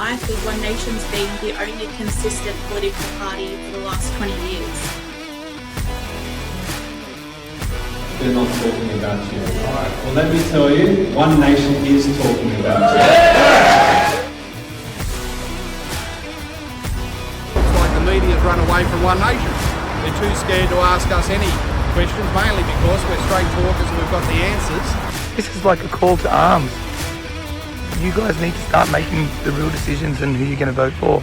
I think One Nation's been the only consistent political party for the last 20 years. They're not talking about you. All right, well, let me tell you, One Nation is talking about you. It's like the media's run away from One Nation. They're too scared to ask us any questions, mainly because we're straight talkers and we've got the answers. This is like a call to arms. You guys need to start making the real decisions and who you're going to vote for.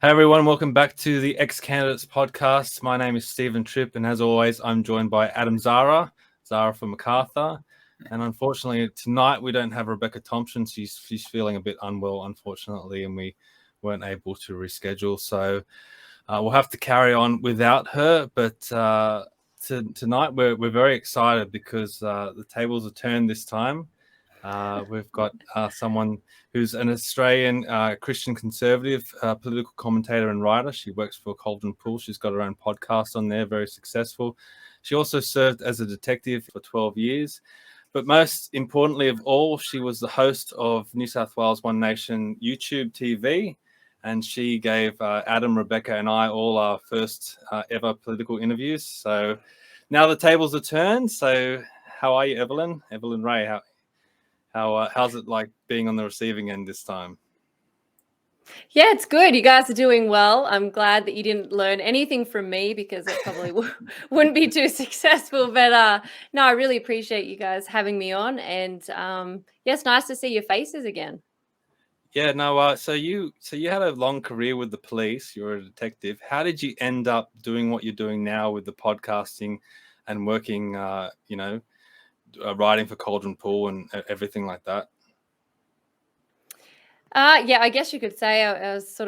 Hey everyone, welcome back to the ExCandidates podcast. My name is Stephen Tripp, and as always, I'm joined by Adam Zara from MacArthur. And unfortunately, tonight we don't have Rebecca Thompson. She's feeling a bit unwell, unfortunately, and we weren't able to reschedule. So we'll have to carry on without her. But tonight we're very excited because the tables are turned this time. We've got someone who's an Australian Christian conservative political commentator and writer. She works for Caldron Pool. She's got her own podcast on there, very successful. She also served as a detective for 12 years. But most importantly of all, she was the host of New South Wales One Nation YouTube TV. And she gave Adam, Rebecca, and I all our first ever political interviews. So now the tables are turned. So how are you, Evelyn? Evelyn Rae, how's it like being on the receiving end this time? Yeah, it's good. You guys are doing well. I'm glad that you didn't learn anything from me because it probably wouldn't be too successful. But no, I really appreciate you guys having me on. And yeah, it's nice to see your faces again. Yeah, no. So you had a long career with the police. You're a detective. How did you end up doing what you're doing now with the podcasting and working? Writing for Caldron Pool and everything like that? Yeah, I guess you could say I was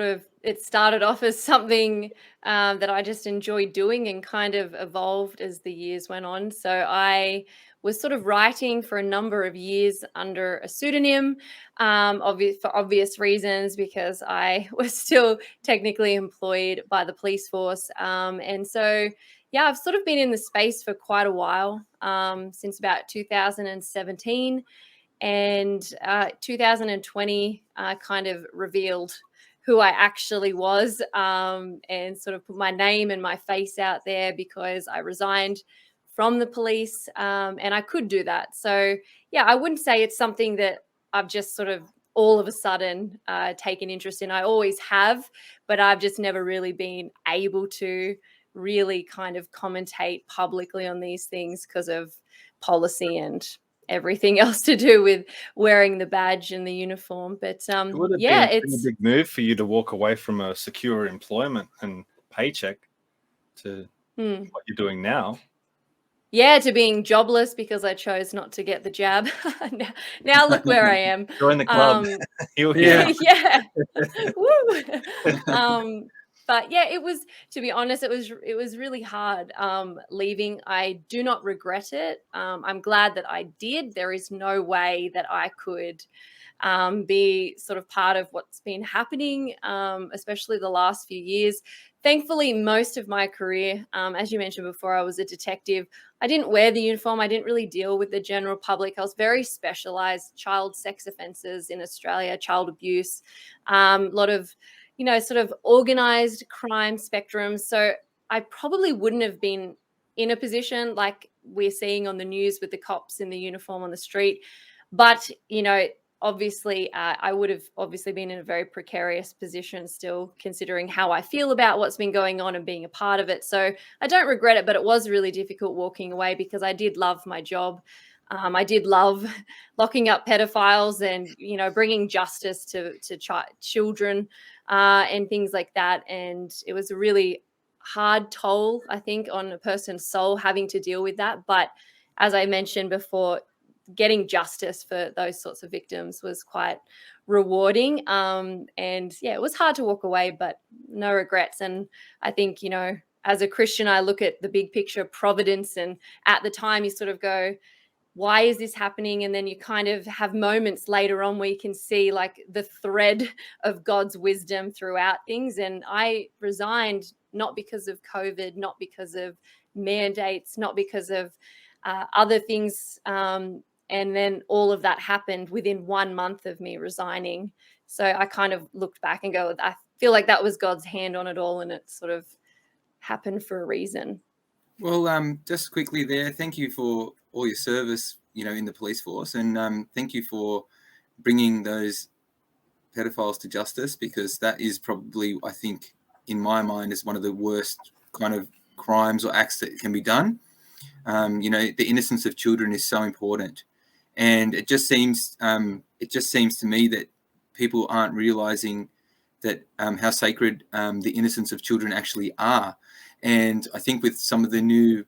it started off as something that I just enjoyed doing and kind of evolved as the years went on. So I was sort of writing for a number of years under a pseudonym, for obvious reasons, because I was still technically employed by the police force. And so, yeah, I've sort of been in the space for quite a while, since about 2017. And 2020 kind of revealed who I actually was, and sort of put my name and my face out there because I resigned from the police, and I could do that. So, yeah, I wouldn't say it's something that I've just sort of all of a sudden taken interest in. I always have, but I've just never really been able to really kind of commentate publicly on these things because of policy and everything else to do with wearing the badge and the uniform. But it would have yeah, been a big move for you to walk away from a secure employment and paycheck to what you're doing now. Yeah, to being jobless because I chose not to get the jab. Now look where I am. Join the club. Yeah. Woo. But yeah, it was, to be honest, it was really hard leaving. I do not regret it. I'm glad that I did. There is no way that I could be sort of part of what's been happening, especially the last few years. Thankfully, most of my career, as you mentioned before, I was a detective. I didn't wear the uniform. I didn't really deal with the general public. I was very specialized, child sex offences in Australia, child abuse, a lot of sort of organized crime spectrum. So I probably wouldn't have been in a position like we're seeing on the news with the cops in the uniform on the street. But, obviously, I would have obviously been in a very precarious position still, considering how I feel about what's been going on and being a part of it. So I don't regret it, but it was really difficult walking away because I did love my job. I did love locking up pedophiles and, bringing justice to children and things like that. And it was a really hard toll, I think, on a person's soul having to deal with that. But as I mentioned before, getting justice for those sorts of victims was quite rewarding. And yeah, it was hard to walk away, but no regrets. And I think, as a Christian, I look at the big picture, providence. And at the time you sort of go, why is this happening? And then you kind of have moments later on where you can see like the thread of God's wisdom throughout things. And I resigned not because of COVID, not because of mandates, not because of other things And then all of that happened within 1 month of me resigning. So I kind of looked back and go, I feel like that was God's hand on it all, and it sort of happened for a reason. Well, just quickly there, thank you for all your service, in the police force, and thank you for bringing those pedophiles to justice, because that is probably, I think, in my mind, is one of the worst kind of crimes or acts that can be done. The innocence of children is so important, and it just seems to me that people aren't realizing that how sacred the innocence of children actually are. And I think with some of the new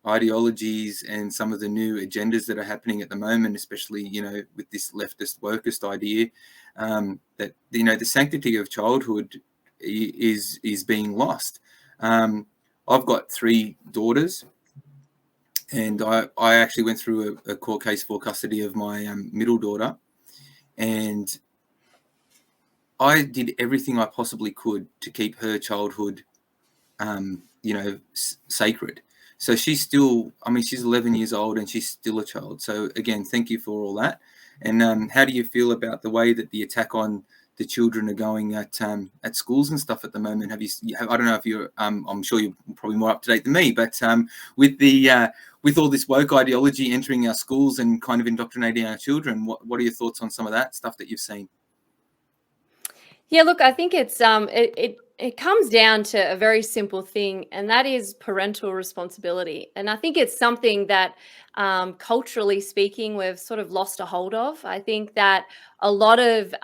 ideologies and some of the new agendas that are happening at the moment, especially, with this leftist wokeist idea, that, the sanctity of childhood is being lost. I've got 3 daughters, and I actually went through a court case for custody of my middle daughter, and I did everything I possibly could to keep her childhood sacred. So she's still, she's 11 years old and she's still a child. So again, thank you for all that. And how do you feel about the way that the attack on the children are going at schools and stuff at the moment? I don't know if you're, I'm sure you're probably more up to date than me, but with all this woke ideology entering our schools and kind of indoctrinating our children, what are your thoughts on some of that stuff that you've seen? Yeah, look, I think it's it comes down to a very simple thing, and that is parental responsibility. And I think it's something that, culturally speaking, we've sort of lost a hold of. I think that a lot of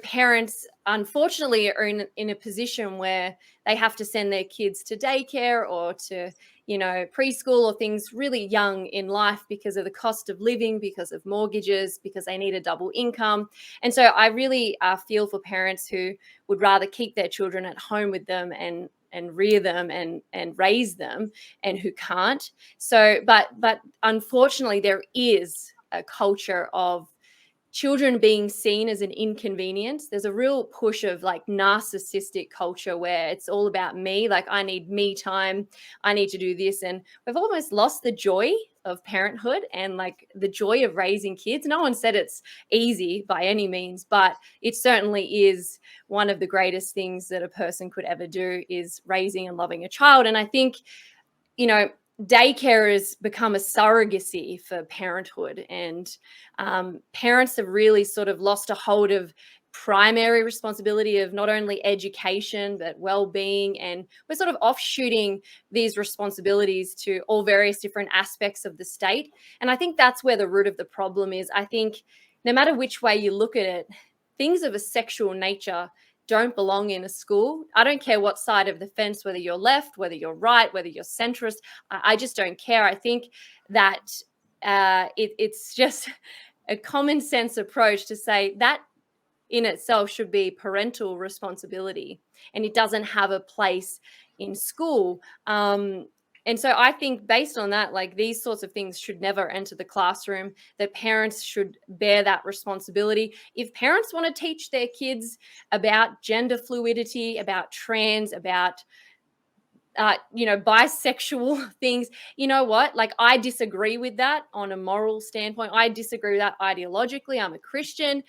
parents, unfortunately, are in a position where they have to send their kids to daycare or to preschool or things really young in life because of the cost of living, because of mortgages, because they need a double income. And so I really feel for parents who would rather keep their children at home with them and rear them and raise them, and who can't. So, but unfortunately, there is a culture of children being seen as an inconvenience. There's a real push of like narcissistic culture where it's all about me. Like, I need me time. I need to do this. And we've almost lost the joy of parenthood and like the joy of raising kids. No one said it's easy by any means, but it certainly is one of the greatest things that a person could ever do, is raising and loving a child. And I think, daycare has become a surrogacy for parenthood, and parents have really sort of lost a hold of primary responsibility of not only education but well-being, and we're sort of offshooting these responsibilities to all various different aspects of the state. And I think that's where the root of the problem is. I think no matter which way you look at it, things of a sexual nature don't belong in a school. I don't care what side of the fence, whether you're left, whether you're right, whether you're centrist. I just don't care. I think that it's just a common sense approach to say that in itself should be parental responsibility, and it doesn't have a place in school. And so I think based on that, like, these sorts of things should never enter the classroom, that parents should bear that responsibility. If parents want to teach their kids about gender fluidity, about trans, about bisexual things, you know what? Like, I disagree with that on a moral standpoint. I disagree with that ideologically. I'm a Christian.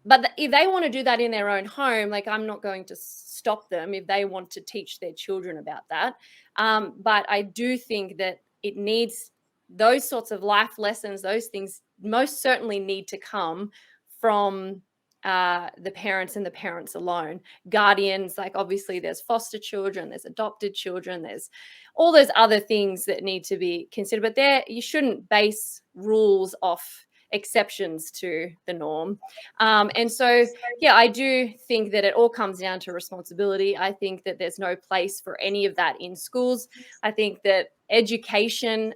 But if they want to do that in their own home, like, I'm not going to stop them if they want to teach their children about that. But I do think that it needs those sorts of life lessons, those things most certainly need to come from the parents and the parents alone. Guardians, like, obviously there's foster children, there's adopted children, there's all those other things that need to be considered. But there, you shouldn't base rules off exceptions to the norm. And so, yeah, I do think that it all comes down to responsibility. I think that there's no place for any of that in schools. I think that education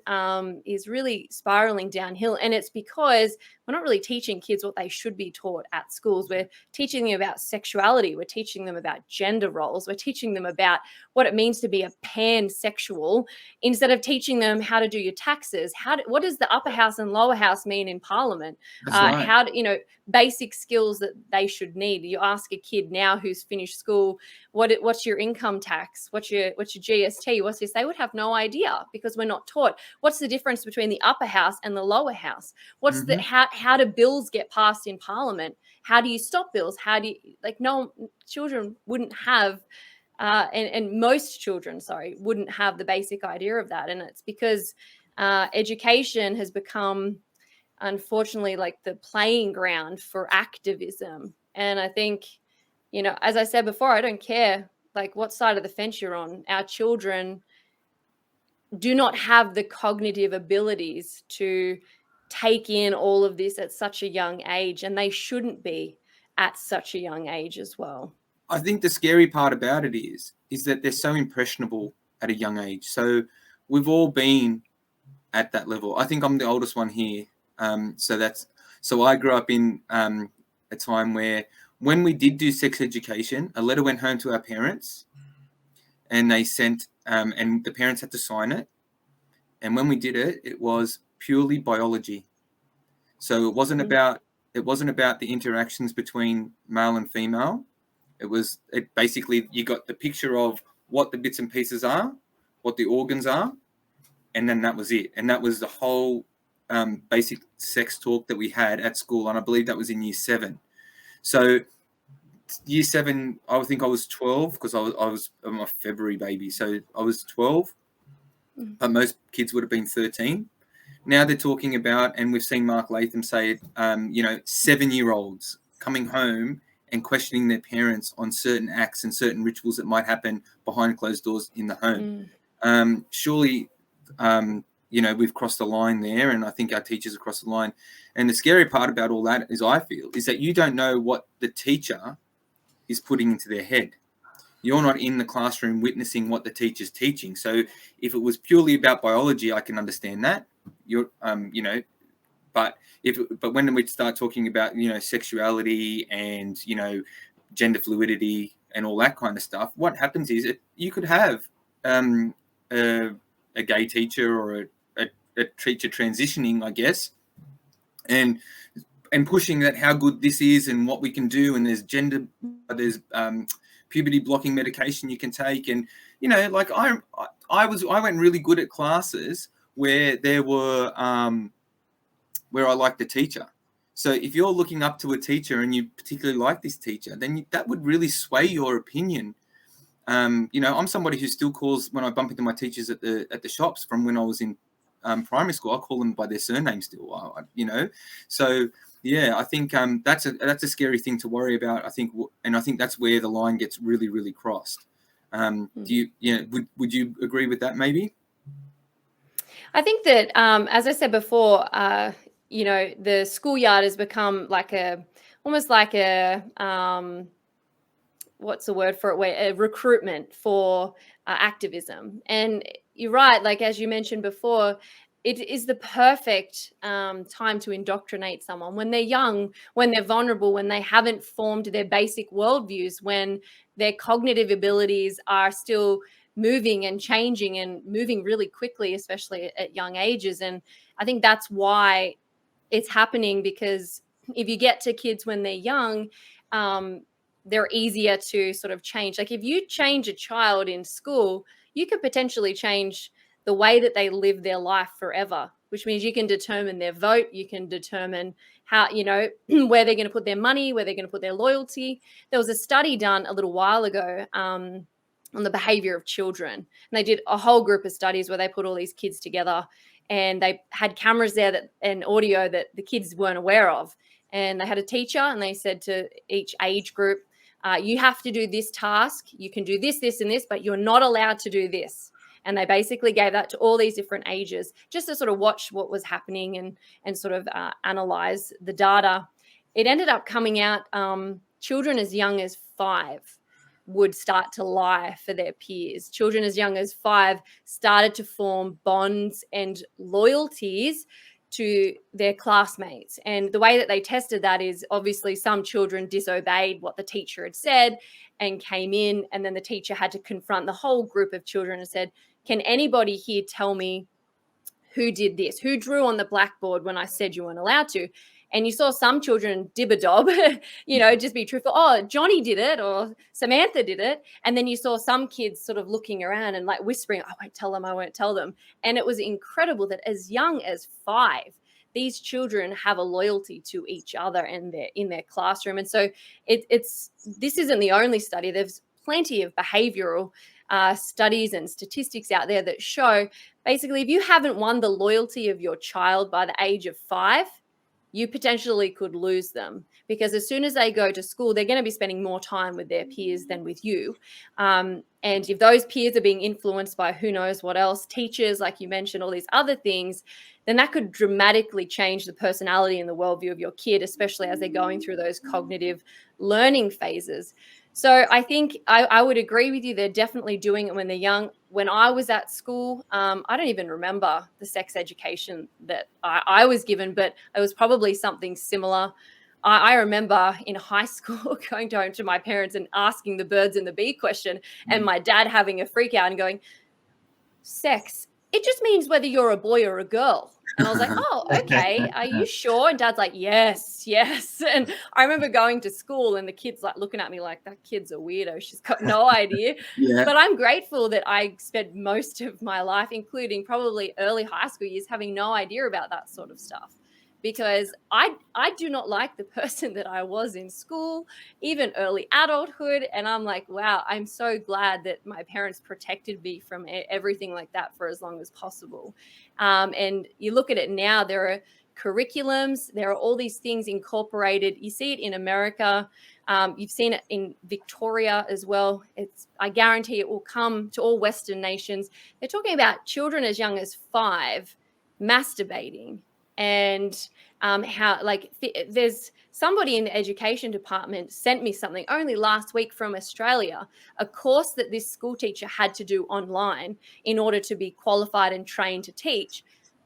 is really spiraling downhill, and it's because we're not really teaching kids what they should be taught at schools. We're teaching them about sexuality, we're teaching them about gender roles, we're teaching them about what it means to be a pansexual, instead of teaching them how to do your taxes, what does the upper house and lower house mean in parliament, Right. how to, basic skills that they should need. You ask a kid now who's finished school, what's your income tax, what's your GST, what's this, they would have no idea. because we're not taught what's the difference between the upper house and the lower house. What's the Mm-hmm. how do bills get passed in Parliament? How do you stop bills? How do you, like, no, children wouldn't have and most children, sorry, wouldn't have the basic idea of that. And it's because education has become, unfortunately, like the playing ground for activism. And I think, you know, as I said before, I don't care like what side of the fence you're on. Our children do not have the cognitive abilities to take in all of this at such a young age, and they shouldn't be at such a young age as well. I think the scary part about it is that they're so impressionable at a young age. So we've all been at that level. I think I'm the oldest one here. So I grew up in a time where when we did do sex education, a letter went home to our parents and they sent, and the parents had to sign it. And when we did it, it was purely biology. So it wasn't about the interactions between male and female. It basically, you got the picture of what the bits and pieces are, what the organs are, and then that was it. And that was the whole basic sex talk that we had at school. And I believe that was in year 7. So year 7, I think I was 12 because I'm a February baby. So I was 12, but most kids would have been 13. Now they're talking about, and we've seen Mark Latham say it, 7-year-olds coming home and questioning their parents on certain acts and certain rituals that might happen behind closed doors in the home. Surely, we've crossed the line there, and I think our teachers have crossed the line. And the scary part about all that is, I feel, is that you don't know what the teacher is putting into their head. You're not in the classroom witnessing what the teacher's teaching. So if it was purely about biology, I can understand that. But when we start talking about, sexuality and, gender fluidity and all that kind of stuff, what happens is you could have a gay teacher or a teacher transitioning, I guess, and pushing that how good this is and what we can do, and there's puberty blocking medication you can take, and I went really good at classes where there were where I liked the teacher. So if you're looking up to a teacher and you particularly like this teacher, then that would really sway your opinion. I'm somebody who still calls, when I bump into my teachers at the shops from when I was in primary school, I call them by their surname still. So yeah, I think that's a scary thing to worry about. I think that's where the line gets really, really crossed. Would you agree with that? Maybe. I think that, as I said before, the schoolyard has become almost like a what's the word for it? A recruitment for activism. And you're right, like as you mentioned before, it is the perfect time to indoctrinate someone when they're young, when they're vulnerable, when they haven't formed their basic worldviews, when their cognitive abilities are still moving and changing and moving really quickly, especially at young ages. And I think that's why it's happening, because if you get to kids when they're young, they're easier to sort of change. Like if you change a child in school, you could potentially change the way that they live their life forever, which means you can determine their vote. You can determine how, where they're going to put their money, where they're going to put their loyalty. There was a study done a little while ago on the behavior of children. And they did a whole group of studies where they put all these kids together, and they had cameras there and audio that the kids weren't aware of. And they had a teacher, and they said to each age group, you have to do this task. You can do this, this, and this, but you're not allowed to do this. And they basically gave that to all these different ages just to sort of watch what was happening and sort of analyze the data. It ended up coming out children as young as 5 would start to lie for their peers. Children as young as 5 started to form bonds and loyalties to their classmates. And the way that they tested that is obviously some children disobeyed what the teacher had said and came in, and then the teacher had to confront the whole group of children and said, can anybody here tell me who did this, who drew on the blackboard when I said you weren't allowed to. And you saw some children dib-a-dob, just be truthful. Oh, Johnny did it, or Samantha did it. And then you saw some kids sort of looking around and like whispering, I won't tell them, I won't tell them. And it was incredible that as young as 5, these children have a loyalty to each other and they're in their classroom. And so this isn't the only study. There's plenty of behavioral studies and statistics out there that show basically if you haven't won the loyalty of your child by the age of 5, you potentially could lose them, because as soon as they go to school, they're going to be spending more time with their peers than with you. And if those peers are being influenced by who knows what else, teachers, like you mentioned, all these other things, then that could dramatically change the personality and the worldview of your kid, especially as they're going through those cognitive learning phases. So I think I would agree with you. They're definitely doing it when they're young. When I was at school, I don't even remember the sex education that I was given, but it was probably something similar. I remember in high school going home to my parents and asking the birds and the bee question, and my dad having a freak out and going, sex, it just means whether you're a boy or a girl. And I was like, oh, okay, are you sure? And Dad's like, yes. And I remember going to school and the kids like looking at me like, that kid's a weirdo. She's got no idea. Yeah. But I'm grateful that I spent most of my life, including probably early high school years, having no idea about that sort of stuff. Because I do not like the person that I was in school, even early adulthood. And I'm like, wow, I'm so glad that my parents protected me from everything like that for as long as possible. And you look at it now, there are curriculums, there are all these things incorporated. You see it in America. You've seen it in Victoria as well. I guarantee it will come to all Western nations. They're talking about children as young as 5 masturbating. And how there's somebody in the education department sent me something only last week from Australia, a course that this school teacher had to do online in order to be qualified and trained to teach.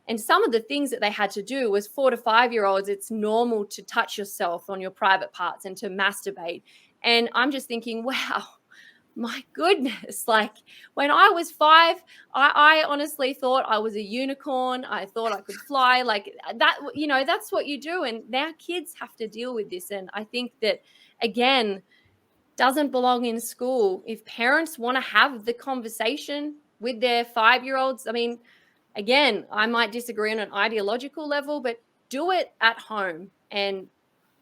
And some of the things that they had to do was 4 to 5-year-olds, it's normal to touch yourself on your private parts and to masturbate. And I'm just thinking, wow, my goodness, like when I was 5, I honestly thought I was a unicorn. I thought I could fly like that. That's what you do. And now kids have to deal with this. And I think that, again, doesn't belong in school. If parents want to have the conversation with their 5-year-olds, I mean, again, I might disagree on an ideological level, but do it at home. And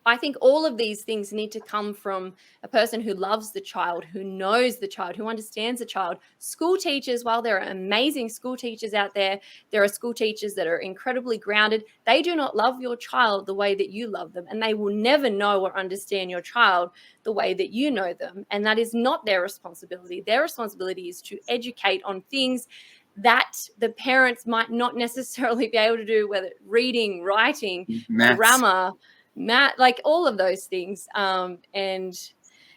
I think all of these things need to come from a person who loves the child, who knows the child, who understands the child. School teachers, while there are amazing school teachers out there, there are school teachers that are incredibly grounded. They do not love your child the way that you love them, and they will never know or understand your child the way that you know them. And that is not their responsibility. Their responsibility is to educate on things that the parents might not necessarily be able to do, whether reading, writing, Maths. grammar, like all of those things. And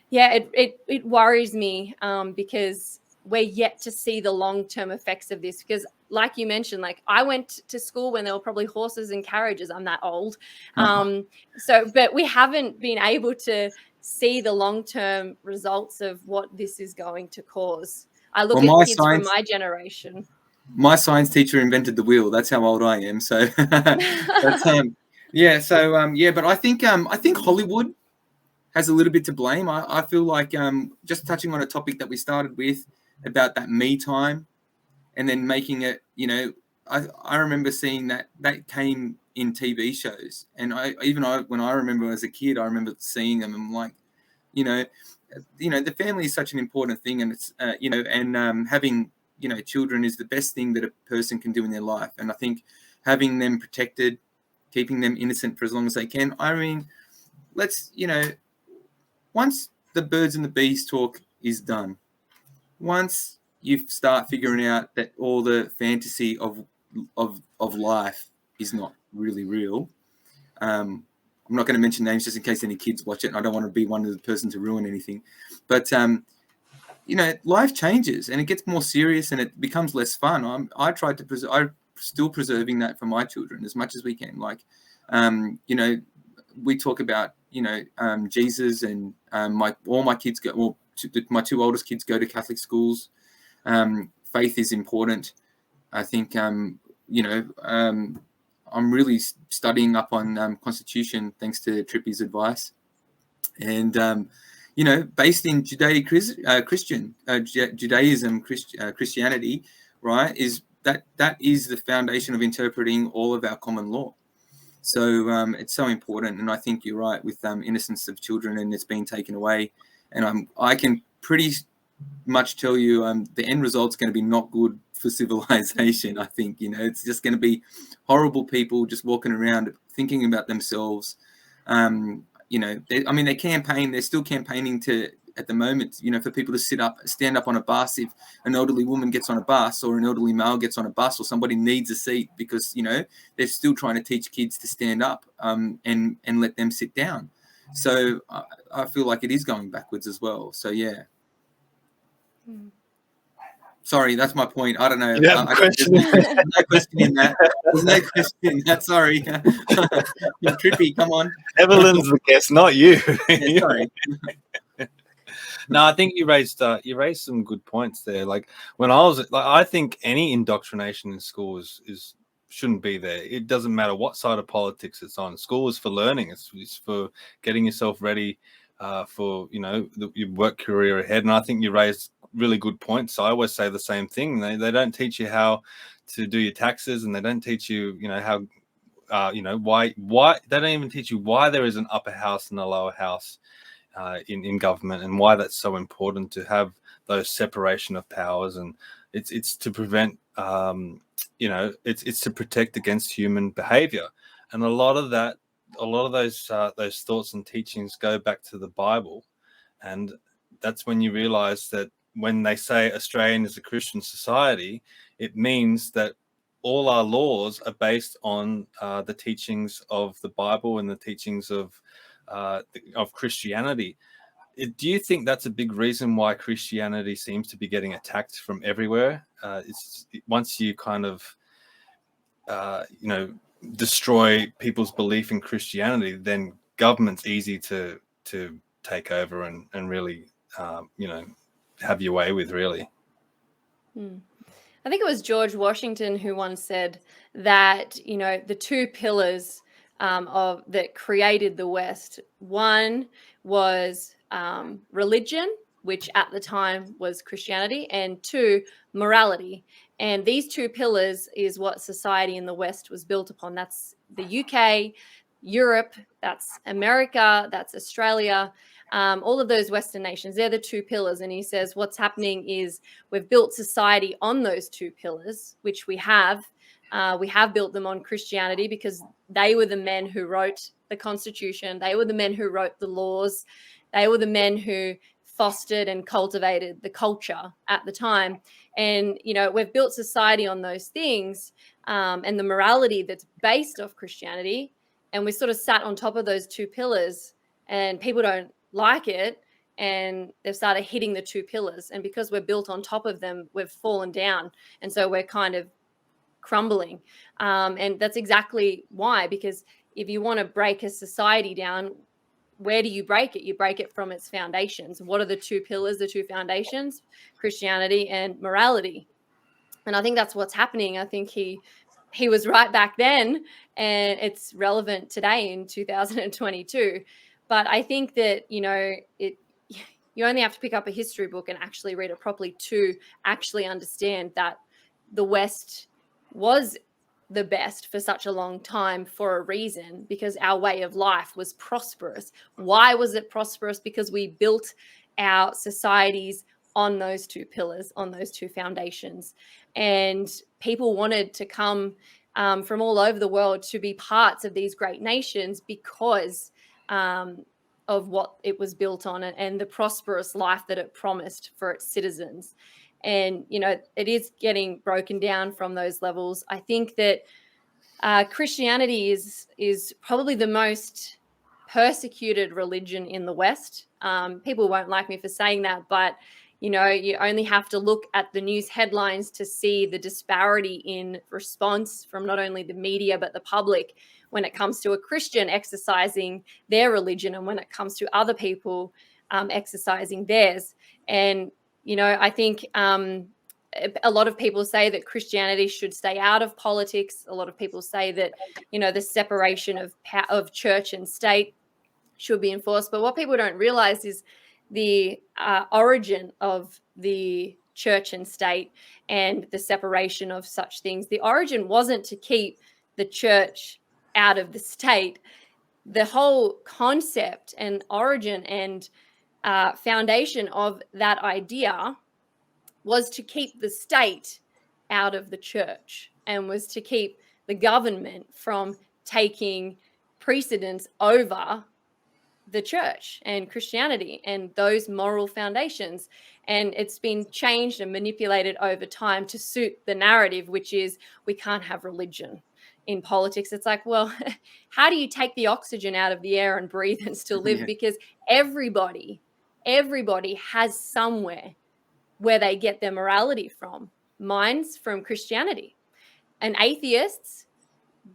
yeah, it worries me because we're yet to see the long-term effects of this. Because like you mentioned, like I went to school when there were probably horses and carriages. I'm that old. But we haven't been able to see the long-term results of what this is going to cause. I look at kids from my generation. My science teacher invented the wheel. That's how old I am. So that's but I think Hollywood has a little bit to blame. I feel like just touching on a topic that we started with about that me time, and then making it, I remember seeing that came in TV shows, and when I remember as a kid, I remember seeing them. I'm like, the family is such an important thing, and it's having children is the best thing that a person can do in their life, and I think having them protected, keeping them innocent for as long as they can. I mean, let's, once the birds and the bees talk is done, once you start figuring out that all the fantasy of life is not really real, I'm not going to mention names just in case any kids watch it, and I don't want to be one of the person to ruin anything. But, life changes and it gets more serious and it becomes less fun. I'm still preserving that for my children as much as we can. Like, we talk about, Jesus, and all my kids go, well, my 2 oldest kids go to Catholic schools. Faith is important. I think I'm really studying up on Constitution thanks to Trippy's advice, and based in Judaism, Christianity, right, is that is the foundation of interpreting all of our common law. So it's so important, and I think you're right with innocence of children, and it's being taken away. And I can pretty much tell you the end result's going to be not good for civilization. I think it's just going to be horrible people just walking around thinking about themselves. They campaign. They're still campaigning at the moment, for people to stand up on a bus if an elderly woman gets on a bus, or an elderly male gets on a bus, or somebody needs a seat, because, they're still trying to teach kids to stand up and let them sit down. So I feel like it is going backwards as well. So, yeah. Sorry, that's my point. I don't know. Yeah, there's no question in that. There's no question in that. Sorry. Trippy, come on. Evelyn's the guest, not you. Yeah, sorry. No, I think you raised some good points there. Like when I think any indoctrination in school is shouldn't be there. It doesn't matter what side of politics it's on. School is for learning. It's for getting yourself ready for your work career ahead. And I think you raised really good points. I always say the same thing. They don't teach you how to do your taxes, and they don't teach you how why they don't even teach you why there is an upper house and a lower house in government, and why that's so important to have those separation of powers. And it's to prevent it's to protect against human behavior. And a lot of those thoughts and teachings go back to the Bible. And that's when you realize that when they say Australian is a Christian society, it means that all our laws are based on the teachings of the Bible and the teachings of Christianity. Do you think that's a big reason why Christianity seems to be getting attacked from everywhere? Once you kind of destroy people's belief in Christianity, then government's easy to take over and really have your way with, really. I think it was George Washington who once said that the two pillars that created the West, one was religion, which at the time was Christianity, and two, morality. And these two pillars is what society in the West was built upon. That's the UK, Europe, that's America, that's Australia, all of those Western nations. They're the two pillars. And he says what's happening is we've built society on those two pillars, which we have built them on Christianity, because they were the men who wrote the Constitution. They were the men who wrote the laws. They were the men who fostered and cultivated the culture at the time. And, we've built society on those things and the morality that's based off Christianity. And we sort of sat on top of those two pillars, and people don't like it. And they've started hitting the two pillars. And because we're built on top of them, we've fallen down. And so we're kind of crumbling. And that's exactly why, because if you want to break a society down, where do you break it? You break it from its foundations. What are the two pillars, the two foundations? Christianity and morality. And I think that's what's happening. I think he was right back then, and it's relevant today in 2022. But I think that, you only have to pick up a history book and actually read it properly to actually understand that the West was the best for such a long time for a reason, because our way of life was prosperous. Why was it prosperous? Because we built our societies on those two pillars, on those two foundations. And people wanted to come from all over the world to be parts of these great nations because of what it was built on and the prosperous life that it promised for its citizens. And, it is getting broken down from those levels. I think that Christianity is probably the most persecuted religion in the West. People won't like me for saying that, but, you only have to look at the news headlines to see the disparity in response from not only the media, but the public when it comes to a Christian exercising their religion and when it comes to other people exercising theirs. And, I think a lot of people say that Christianity should stay out of politics. A lot of people say that, the separation of church and state should be enforced. But what people don't realize is the origin of the church and state and the separation of such things. The origin wasn't to keep the church out of the state. The whole concept and origin and foundation of that idea was to keep the state out of the church, and was to keep the government from taking precedence over the church and Christianity and those moral foundations. And it's been changed and manipulated over time to suit the narrative, which is we can't have religion in politics. It's like, well, how do you take the oxygen out of the air and breathe and still live? Yeah. Because everybody has somewhere where they get their morality from. Mine's from Christianity. And atheists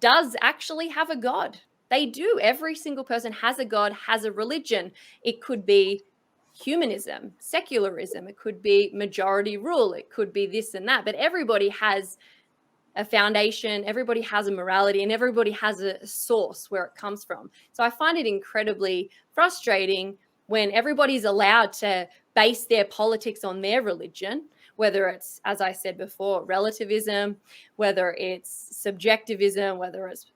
does actually have a God. They do. Every single person has a God, has a religion. It could be humanism, secularism. It could be majority rule. It could be this and that. But everybody has a foundation. Everybody has a morality, and everybody has a source where it comes from. So I find it incredibly frustrating when everybody's allowed to base their politics on their religion, whether it's, as I said before, relativism, whether it's subjectivism, whether it's,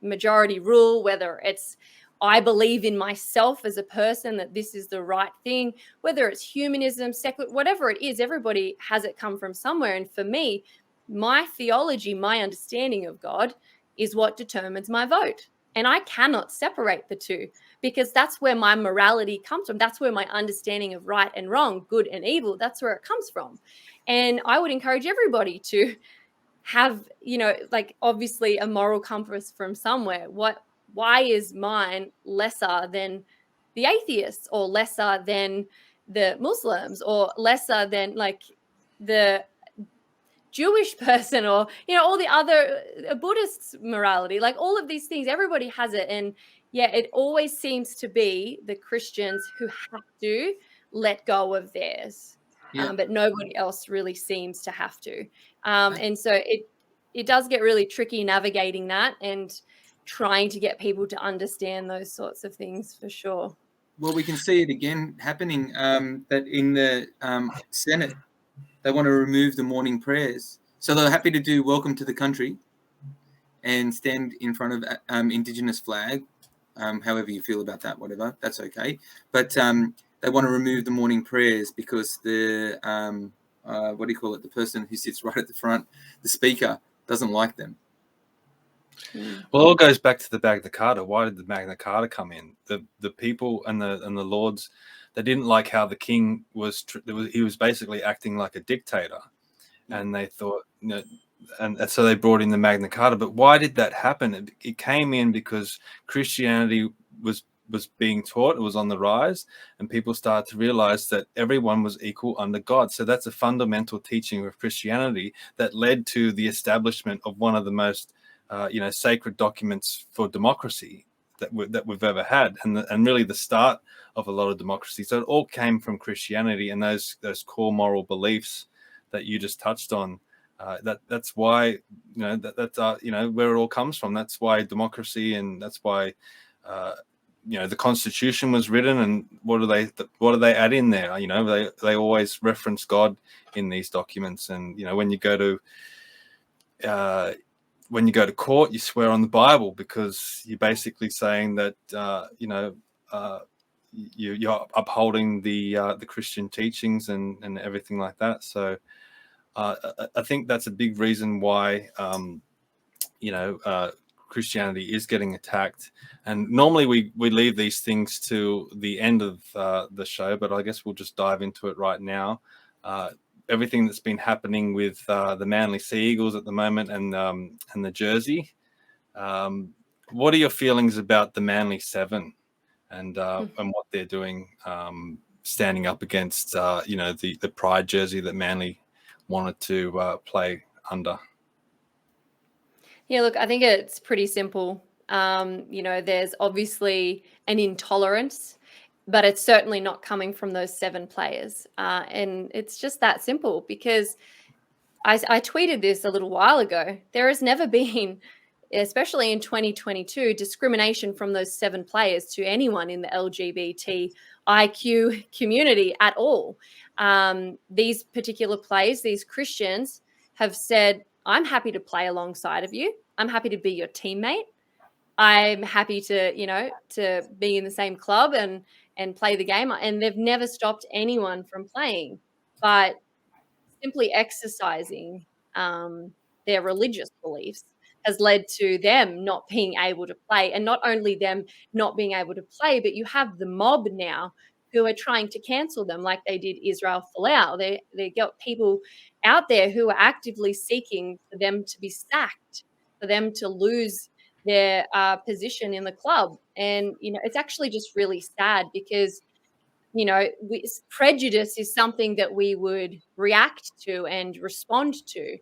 majority rule, whether it's I believe in myself as a person that this is the right thing, whether it's humanism, secular, whatever it is, everybody has it come from somewhere. And for me, my theology, my understanding of God is what determines my vote. And I cannot separate the two, because that's where my morality comes from. That's where my understanding of right and wrong, good and evil, that's where it comes from. And I would encourage everybody to have, obviously a moral compass from somewhere. Why is mine lesser than the atheists, or lesser than the Muslims, or lesser than the Jewish person, or all the other Buddhist morality? Like all of these things, everybody has it. And yeah, it always seems to be the Christians who have to let go of theirs, but nobody else really seems to have to. And so it does get really tricky navigating that and trying to get people to understand those sorts of things, for sure. Well, we can see it again happening, that in the Senate, they want to remove the morning prayers. So they're happy to do welcome to the country and stand in front of Indigenous flag, however you feel about that, whatever, that's okay. But they want to remove the morning prayers because the, the person who sits right at the front, the speaker, doesn't like them. Well, it all goes back to the Magna Carta. Why did the Magna Carta come in? The people and the lords, they didn't like how the king he was basically acting like a dictator, and they thought, and so they brought in the Magna Carta. But why did that happen? It came in because Christianity was being taught, it was on the rise, and people started to realize that everyone was equal under God. So that's a fundamental teaching of Christianity that led to the establishment of one of the most sacred documents for democracy that we've ever had, and really the start of a lot of democracy. So it all came from Christianity and those core moral beliefs that you just touched on. That's why that's where it all comes from. That's why democracy, and that's why the Constitution was written. And what do they add in there? They always reference God in these documents. And when you go to court, you swear on the Bible, because you're basically saying that you're upholding the Christian teachings and everything like that. So I think that's a big reason why Christianity is getting attacked. And normally we leave these things to the end of the show, but I guess we'll just dive into it right now. Everything that's been happening with the Manly Sea Eagles at the moment and the jersey. What are your feelings about the Manly Seven and what they're doing, standing up against the Pride jersey that Manly wanted to play under? Yeah, look, I think it's pretty simple. There's obviously an intolerance but it's certainly not coming from those 7 players. And it's just that simple, because I tweeted this a little while ago. There has never been, especially in 2022, discrimination from those 7 players to anyone in the LGBTIQ community at all. These particular players, these Christians, have said, I'm happy to play alongside of you. I'm happy to be your teammate. I'm happy to, to be in the same club and play the game. And they've never stopped anyone from playing, but simply exercising their religious beliefs has led to them not being able to play. And not only them not being able to play, but you have the mob now who are trying to cancel them, like they did Israel Folau. They got people out there who are actively seeking for them to be sacked, for them to lose their position in the club. And, it's actually just really sad, because prejudice is something that we would react to and respond to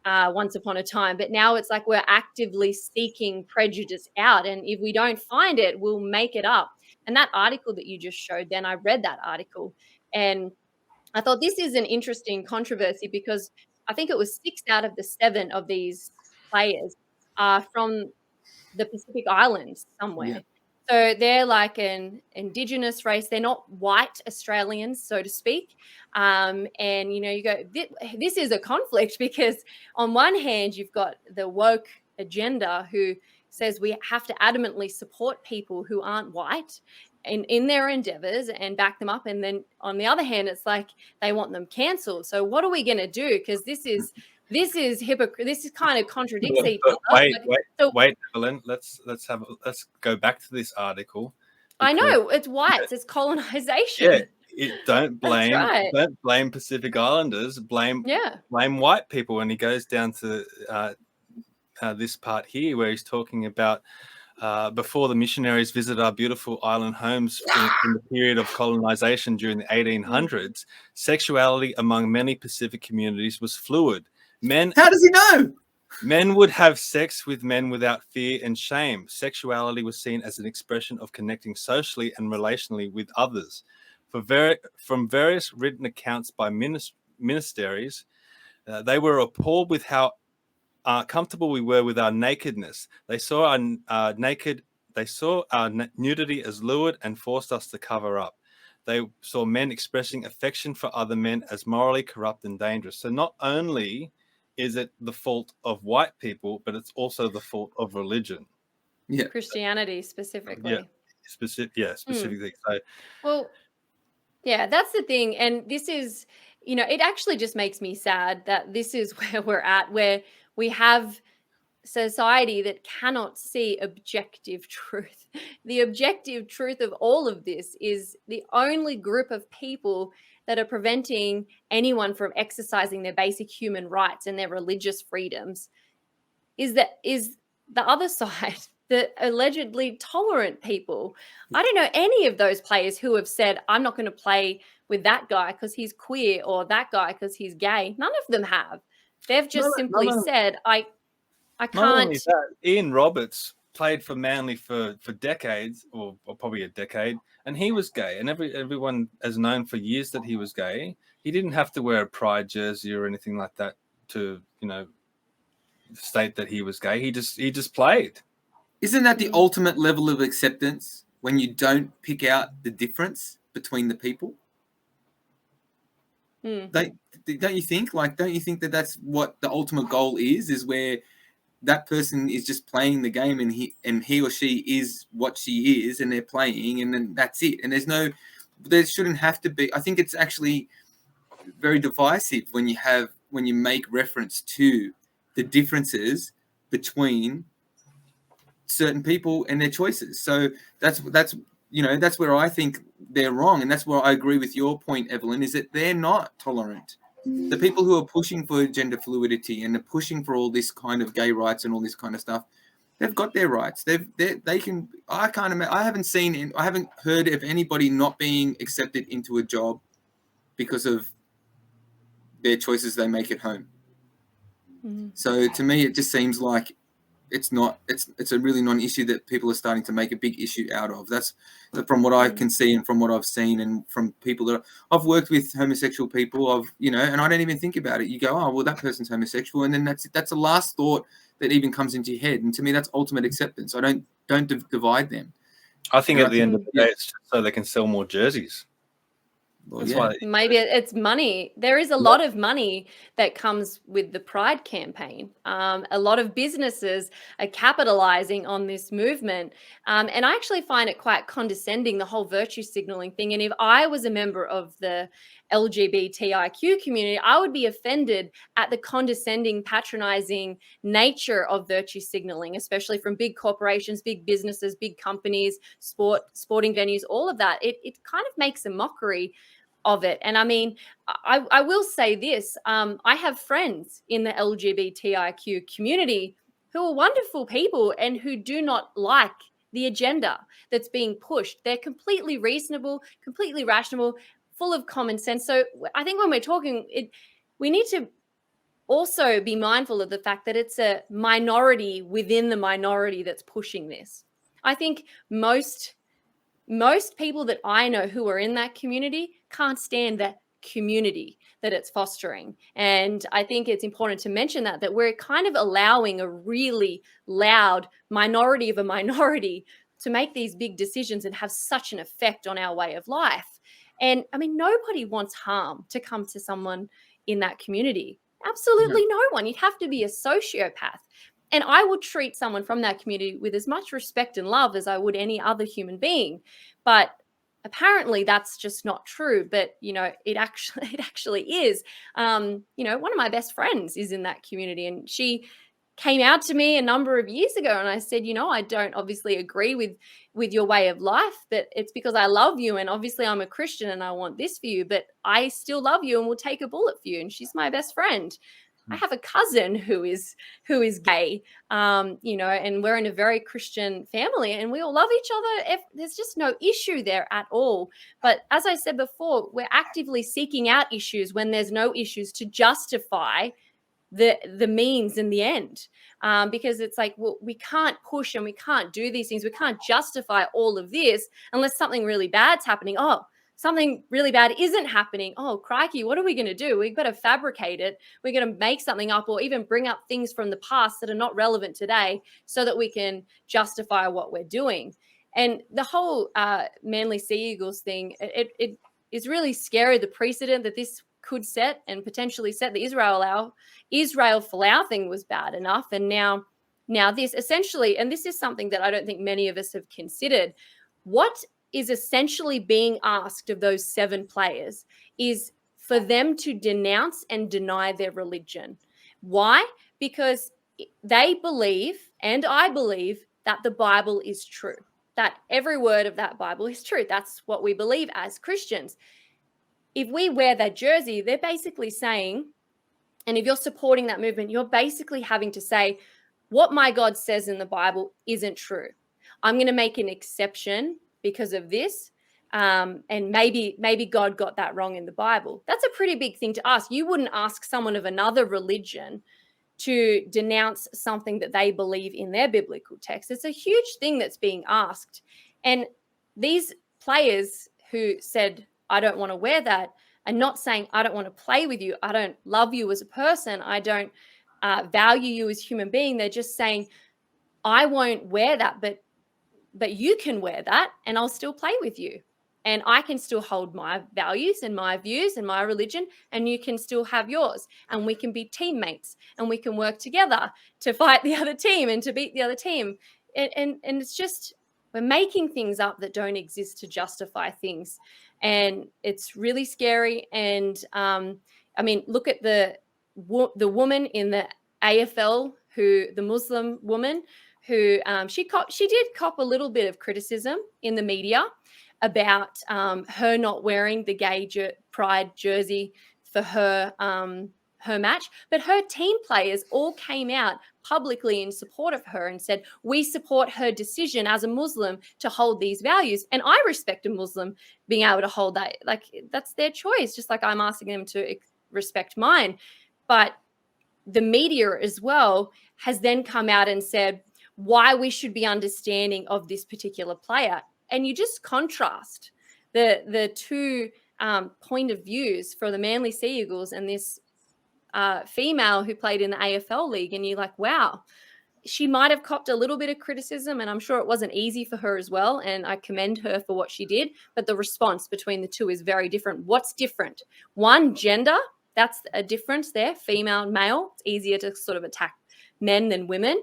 once upon a time. But now it's like we're actively seeking prejudice out. And if we don't find it, we'll make it up. And that article that you just showed, then I read that article and I thought this is an interesting controversy, because I think it was 6 out of the 7 of these players are from the Pacific Islands somewhere. Yeah. So they're like an indigenous race. They're not white Australians, so to speak. And, you go, this is a conflict, because on one hand, you've got the woke agenda who says we have to adamantly support people who aren't white in their endeavors and back them up. And then on the other hand, it's like they want them cancelled. So what are we going to do? Because this is hypocrite. This is kind of contradicts each other. Wait, Evelyn. Let's go back to this article. I know it's whites. It's colonization. Yeah, don't blame Pacific Islanders. Blame white people. And he goes down to this part here where he's talking about before the missionaries visited our beautiful island homes in the period of colonization during the 1800s, sexuality among many Pacific communities was fluid. How does he know? Men would have sex with men without fear and shame. Sexuality was seen as an expression of connecting socially and relationally with others. From various written accounts by ministaries, they were appalled with how comfortable we were with our nakedness. They saw our nudity as lurid and forced us to cover up. They saw men expressing affection for other men as morally corrupt and dangerous. So not only is it the fault of white people, but it's also the fault of religion. Yeah, Christianity specifically. Specifically. So, well, yeah, that's the thing. And this is, it actually just makes me sad that this is where we're at, where we have society that cannot see objective truth. The objective truth of all of this is the only group of people that are preventing anyone from exercising their basic human rights and their religious freedoms is the other side, the allegedly tolerant people. I don't know any of those players who have said, I'm not going to play with that guy because he's queer or that guy because he's gay. None of them have. They've just simply said, I can't. Not only that, Ian Roberts played for Manly for decades, or probably a decade, and he was gay. And everyone has known for years that he was gay. He didn't have to wear a pride jersey or anything like that to, state that he was gay. He just played. Isn't that the ultimate level of acceptance, when you don't pick out the difference between the people? Don't you think? Don't you think that that's what the ultimate goal is where that person is just playing the game and he or she is what she is and they're playing and then that's it. And there shouldn't have to be. I think it's actually very divisive when you make reference to the differences between certain people and their choices. So that's where I think they're wrong. And that's where I agree with your point, Evelyn, is that they're not tolerant. The people who are pushing for gender fluidity and are pushing for all this kind of gay rights and all this kind of stuff, they've got their rights. They can. I haven't heard of anybody not being accepted into a job because of their choices they make at home. So to me, it just seems like it's a really non-issue that people are starting to make a big issue out of. That's from what I can see and from what I've seen and from people that I've worked with, homosexual people, and I don't even think about it. You go, oh, well, that person's homosexual. And then that's the last thought that even comes into your head. And to me, that's ultimate acceptance. I don't divide them. I think at the end of the day, it's just so they can sell more jerseys. Well, Maybe it's money. There is a lot of money that comes with the Pride campaign. A lot of businesses are capitalizing on this movement. And I actually find it quite condescending, the whole virtue signaling thing. And if I was a member of the LGBTIQ community, I would be offended at the condescending, patronizing nature of virtue signaling, especially from big corporations, big businesses, big companies, sporting venues, all of that. It kind of makes a mockery of it. And I mean, I will say this, I have friends in the LGBTIQ community who are wonderful people and who do not like the agenda that's being pushed. They're completely reasonable, completely rational, full of common sense. So I think when we're talking, we need to also be mindful of the fact that it's a minority within the minority that's pushing this. I think most people that I know who are in that community can't stand that community that it's fostering. And I think it's important to mention that we're kind of allowing a really loud minority of a minority to make these big decisions and have such an effect on our way of life. And I mean, nobody wants harm to come to someone in that community. Absolutely no one. You'd have to be a sociopath. And I would treat someone from that community with as much respect and love as I would any other human being. But apparently that's just not true. But, it actually is. One of my best friends is in that community, and she came out to me a number of years ago, and I said, I don't obviously agree with your way of life, but it's because I love you, and obviously I'm a Christian and I want this for you, but I still love you and will take a bullet for you. And she's my best friend. I have a cousin who is gay, and we're in a very Christian family and we all love each other. There's just no issue there at all. But as I said before, we're actively seeking out issues when there's no issues to justify the means in the end, because it's like, well, we can't push and we can't do these things. We can't justify all of this unless something really bad's happening. Oh, something really bad isn't happening. Oh, crikey, what are we going to do? We've got to fabricate it. We're going to make something up or even bring up things from the past that are not relevant today so that we can justify what we're doing. And the whole Manly Sea Eagles thing, it is really scary, the precedent that this could set and potentially set. The Israel Folau thing was bad enough. And now this essentially, and this is something that I don't think many of us have considered, what is essentially being asked of those 7 players is for them to denounce and deny their religion. Why? Because they believe, and I believe, that the Bible is true, that every word of that Bible is true. That's what we believe as Christians. If we wear that jersey, they're basically saying, and if you're supporting that movement, you're basically having to say, what my God says in the Bible isn't true. I'm going to make an exception because of this. And maybe God got that wrong in the Bible. That's a pretty big thing to ask. You wouldn't ask someone of another religion to denounce something that they believe in their biblical text. It's a huge thing that's being asked. And these players who said, I don't want to wear that, are not saying, I don't want to play with you. I don't love you as a person. I don't value you as a human being. They're just saying, I won't wear that, but you can wear that and I'll still play with you. And I can still hold my values and my views and my religion, and you can still have yours. And we can be teammates and we can work together to fight the other team and to beat the other team. And it's just, we're making things up that don't exist to justify things. And it's really scary. And look at the woman in the AFL, the Muslim woman, who she did cop a little bit of criticism in the media about her not wearing the gay pride jersey for her match. But her team players all came out publicly in support of her and said, we support her decision as a Muslim to hold these values. And I respect a Muslim being able to hold that. Like, that's their choice, just like I'm asking them to respect mine. But the media as well has then come out and said why we should be understanding of this particular player. And you just contrast the two point of views for the Manly Sea Eagles and this female who played in the AFL league. And you're like, wow, she might have copped a little bit of criticism, and I'm sure it wasn't easy for her as well. And I commend her for what she did. But the response between the two is very different. What's different? One, gender. That's a difference there. Female, male. It's easier to sort of attack men than women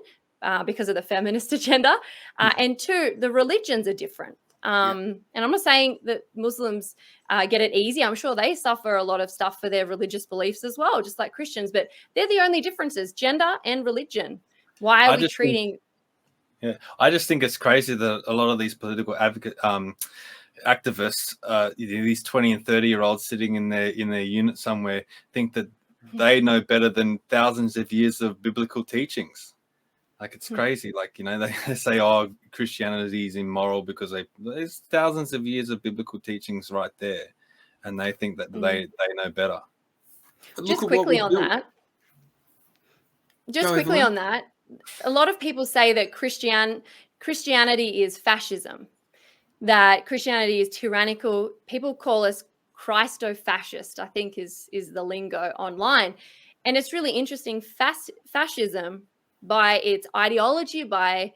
because of the feminist agenda. And two, the religions are different. And I'm not saying that Muslims get it easy. I'm sure they suffer a lot of stuff for their religious beliefs as well, just like Christians. But they're the only differences, gender and religion. Why are we treating... I just think it's crazy that a lot of these political activists, these 20 and 30-year-olds sitting in their unit somewhere, think that they know better than thousands of years of biblical teachings. Like, it's crazy. Like, they say, oh, Christianity is immoral because there's thousands of years of biblical teachings right there, and they think that they know better. Just quickly on that. A lot of people say that Christianity is fascism, that Christianity is tyrannical. People call us Christo-fascist, I think is the lingo online. And it's really interesting. Fascism, by its ideology, by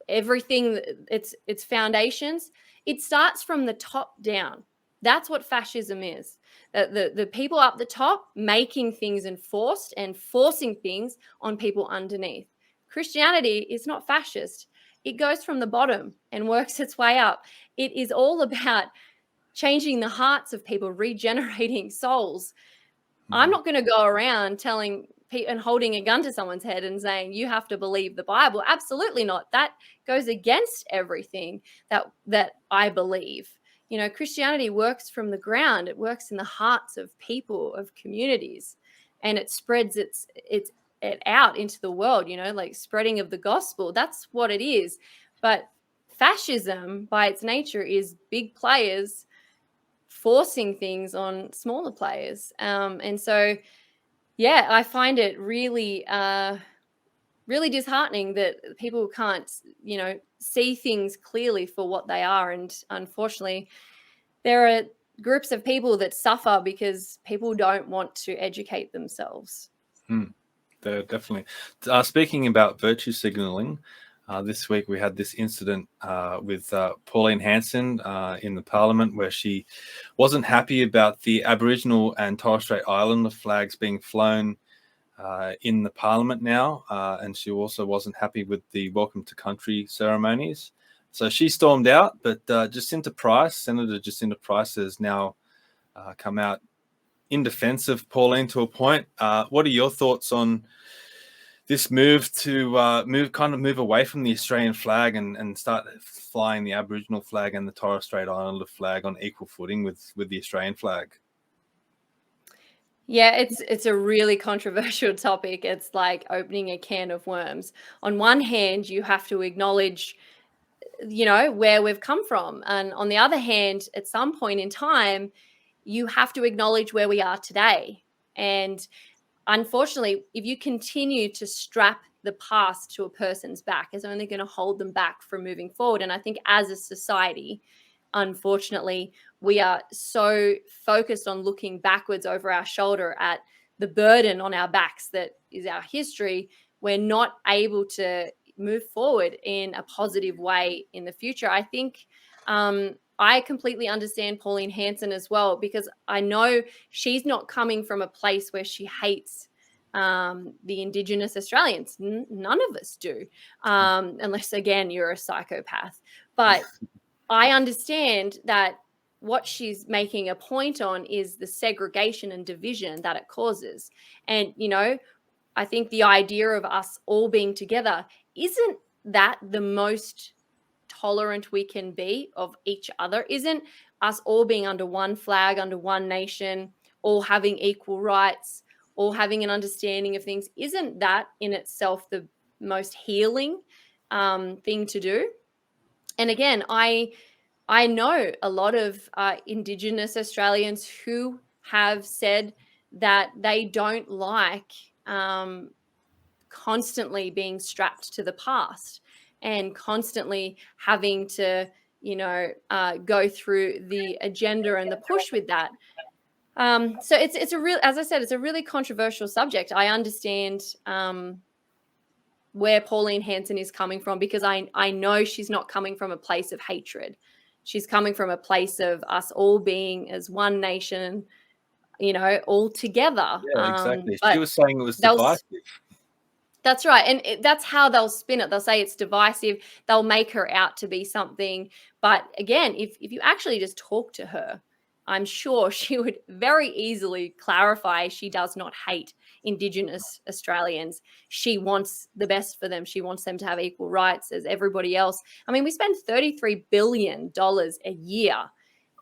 everything, its foundations, it starts from the top down. That's what fascism is. The people up the top making things enforced and forcing things on people underneath. Christianity is not fascist. It goes from the bottom and works its way up. It is all about changing the hearts of people, regenerating souls. I'm not going to go around telling people and holding a gun to someone's head and saying, you have to believe the Bible. Absolutely not. That goes against everything that I believe. Christianity works from the ground. It works in the hearts of people, of communities, and it spreads it out into the world, like spreading of the gospel. That's what it is. But fascism, by its nature, is big players forcing things on smaller players. And so, I find it really, really disheartening that people can't, see things clearly for what they are. And unfortunately, there are groups of people that suffer because people don't want to educate themselves. Definitely. Speaking about virtue signaling, this week we had this incident with Pauline Hanson in the Parliament, where she wasn't happy about the Aboriginal and Torres Strait Islander flags being flown in the Parliament now, and she also wasn't happy with the Welcome to Country ceremonies. So she stormed out, but Senator Jacinta Price has now come out in defense of Pauline to a point. What are your thoughts on this move to move away from the Australian flag and start flying the Aboriginal flag and the Torres Strait Islander flag on equal footing with the Australian flag? Yeah, it's a really controversial topic. It's like opening a can of worms. On one hand, you have to acknowledge, where we've come from. And on the other hand, at some point in time, you have to acknowledge where we are today. And unfortunately, if you continue to strap the past to a person's back, it's only going to hold them back from moving forward. And I think as a society, unfortunately, we are so focused on looking backwards over our shoulder at the burden on our backs that is our history. We're not able to move forward in a positive way in the future. I think I completely understand Pauline Hanson as well, because I know she's not coming from a place where she hates the Indigenous Australians. None of us do, unless, again, you're a psychopath. But I understand that what she's making a point on is the segregation and division that it causes. And, I think the idea of us all being together, isn't that the most tolerant we can be of each other? Isn't us all being under one flag, under one nation, all having equal rights, all having an understanding of things, isn't that in itself the most healing thing to do? And again, I know a lot of Indigenous Australians who have said that they don't like constantly being strapped to the past and constantly having to, go through the agenda and the push with that. So it's a real, as I said, it's a really controversial subject. I understand where Pauline Hanson is coming from, because I know she's not coming from a place of hatred. She's coming from a place of us all being as one nation, all together. Yeah, exactly. But She was saying it was they'll- divisive. That's right. And that's how they'll spin it. They'll say it's divisive. They'll make her out to be something. But again, if you actually just talk to her, I'm sure she would very easily clarify she does not hate Indigenous Australians. She wants the best for them. She wants them to have equal rights as everybody else. I mean, we spend $33 billion a year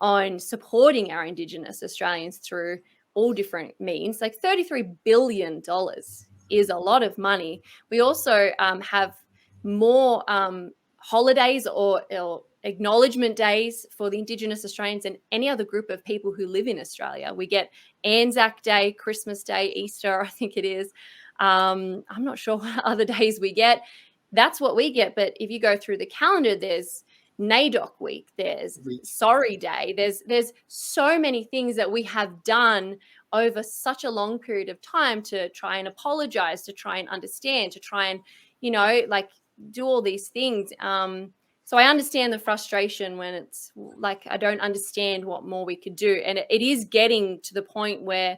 on supporting our Indigenous Australians through all different means. Like $33 billion is a lot of money. We also have more holidays or acknowledgement days for the Indigenous Australians and any other group of people who live in Australia. We get Anzac Day, Christmas Day, Easter, I think it is. I'm not sure what other days we get. That's what we get. But if you go through the calendar, there's NAIDOC week, there's Sorry Day, there's so many things that we have done over such a long period of time to try and apologize, to try and understand, to try and, do all these things. So I understand the frustration when it's like, I don't understand what more we could do. And it is getting to the point where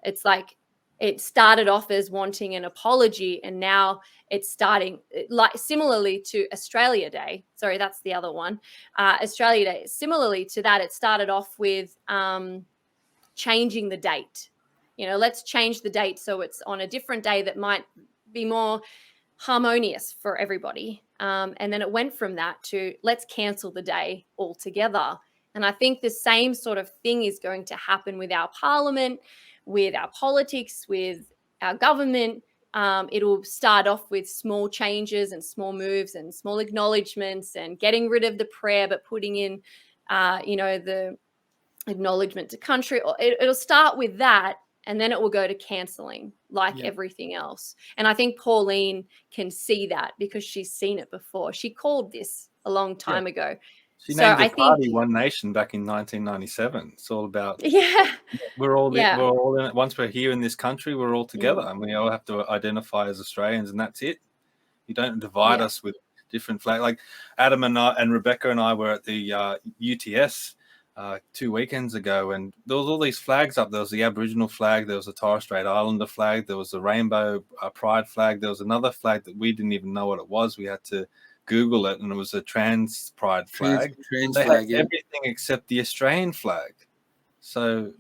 it's like, it started off as wanting an apology, and now it's starting like similarly to Australia Day. Sorry, that's the other one. Australia Day. Similarly to that, it started off with changing the date. Let's change the date so it's on a different day that might be more harmonious for everybody. And then it went from that to let's cancel the day altogether. And I think the same sort of thing is going to happen with our parliament, with our politics, with our government. It'll start off with small changes and small moves and small acknowledgements and getting rid of the prayer, but putting in, the acknowledgement to country. It'll start with that, and then it will go to cancelling like everything else. And I think Pauline can see that because she's seen it before. She called this a long time ago. She named the party One Nation back in 1997. It's all about we're all in it. Once we're here in this country, we're all together, and we all have to identify as Australians, and that's it. You don't divide us with different flags. Like Adam and Rebecca and I were at the UTS 2 weekends ago, and there was all these flags up. There was the Aboriginal flag, there was a Torres Strait Islander flag, there was a rainbow pride flag, there was another flag that we didn't even know what it was. We had to Google it, and it was a trans pride flag. They had everything except the Australian flag. So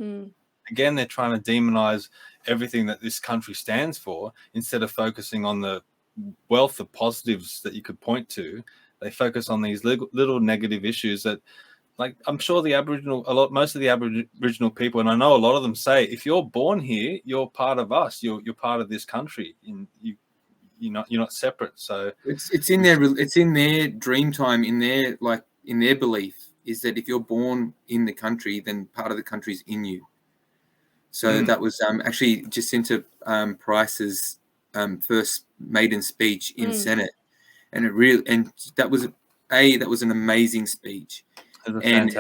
again, they're trying to demonize everything that this country stands for instead of focusing on the wealth of positives that you could point to. They focus on these little negative issues that, like, I'm sure most of the Aboriginal people, and I know a lot of them say, if you're born here, you're part of us. You're part of this country. You're not separate. So it's in their dream time, in their belief is that if you're born in the country, then part of the country's in you. So that was actually Jacinta Price's first maiden speech in Senate, and that was an amazing speech, and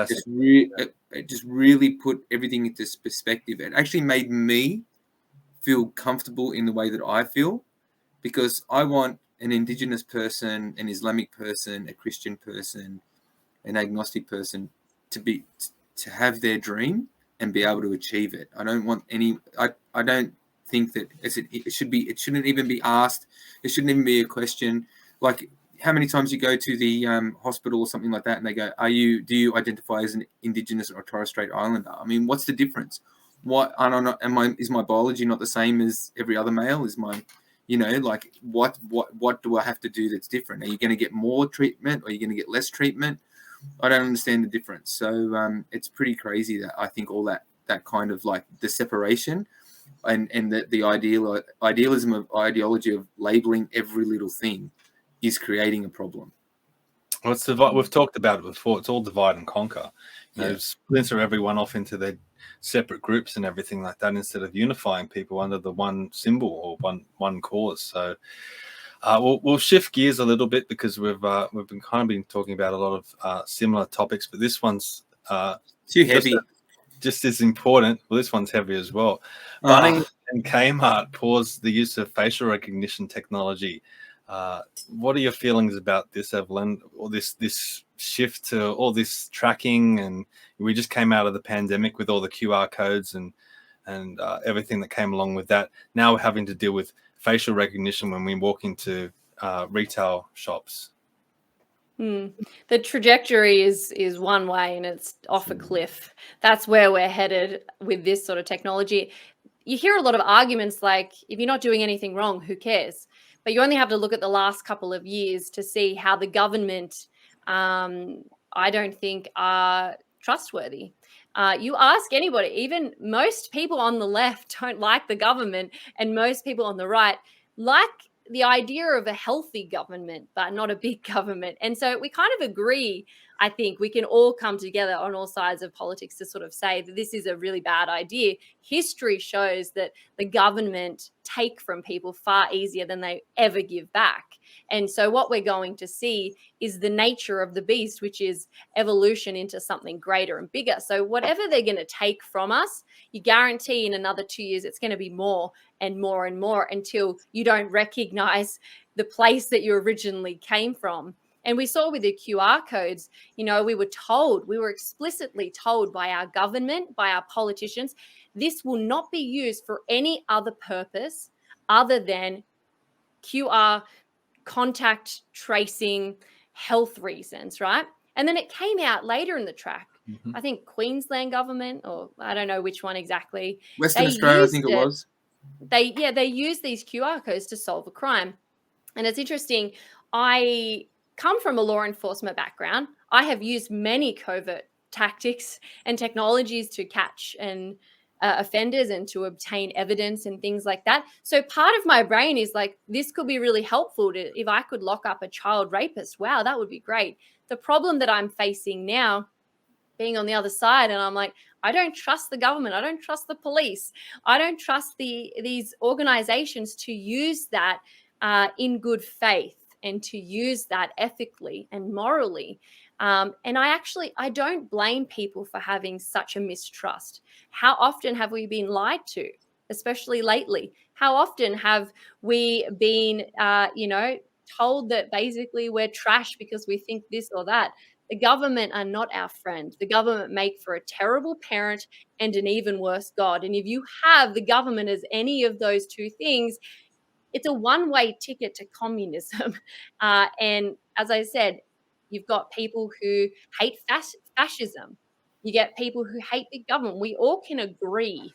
it just really put everything into perspective. It actually made me feel comfortable in the way that I feel, because I want an Indigenous person, an Islamic person, a Christian person, an agnostic person to have their dream and be able to achieve it. I don't want I don't think that it shouldn't even be asked. It shouldn't even be a question. Like, how many times you go to the hospital or something like that, and they go, do you identify as an Indigenous or Torres Strait Islander? I mean, what's the difference? What, I don't know, is my biology not the same as every other male? Is my, what do I have to do that's different? Are you going to get more treatment, or are you going to get less treatment? I don't understand the difference. So it's pretty crazy that I think all that kind of, like, the separation and the ideology of labeling every little thing is creating a problem. Well, we've talked about it before. It's all divide and conquer. Splinter everyone off into their separate groups and everything like that, instead of unifying people under the one symbol or one cause. So we'll shift gears a little bit, because we've been talking about a lot of similar topics, but this one's Too heavy. Just as important. Well, this one's heavy as well. Bunnings and Kmart paused the use of facial recognition technology. What are your feelings about this, Evelyn? Or this shift to all this tracking, and we just came out of the pandemic with all the QR codes and everything that came along with that. Now we're having to deal with facial recognition when we walk into retail shops. The trajectory is one way, and it's off a cliff. That's where we're headed with this sort of technology. You hear a lot of arguments like, if you're not doing anything wrong, who cares? But you only have to look at the last couple of years to see how the government, I don't think, are trustworthy. You ask anybody, even most people on the left don't like the government, and most people on the right like the idea of a healthy government, but not a big government. And so we kind of agree. I think we can all come together on all sides of politics to sort of say that this is a really bad idea. History shows that the government take from people far easier than they ever give back. And so what we're going to see is the nature of the beast, which is evolution into something greater and bigger. So whatever they're going to take from us, you guarantee in another 2 years, it's going to be more and more and more, until you don't recognize the place that you originally came from. And we saw with the QR codes, we were explicitly told by our government, by our politicians, this will not be used for any other purpose other than QR contact tracing, health reasons, right? And then it came out later in the track. I think Queensland government, or I don't know which one exactly. Western Australia, I think it was. They use these QR codes to solve a crime. And it's interesting. I come from a law enforcement background. I have used many covert tactics and technologies to catch offenders and to obtain evidence and things like that. So part of my brain is like, this could be really helpful if I could lock up a child rapist. Wow, that would be great. The problem that I'm facing now, being on the other side, and I'm like, I don't trust the government. I don't trust the police. I don't trust these organizations to use that in good faith and to use that ethically and morally. And I don't blame people for having such a mistrust. How often have we been lied to, especially lately? How often have we been, told that basically we're trash because we think this or that? The government are not our friend. The government make for a terrible parent and an even worse God. And if you have the government as any of those two things, it's a one-way ticket to communism. And as I said, you've got people who hate fascism. You get people who hate the government. We all can agree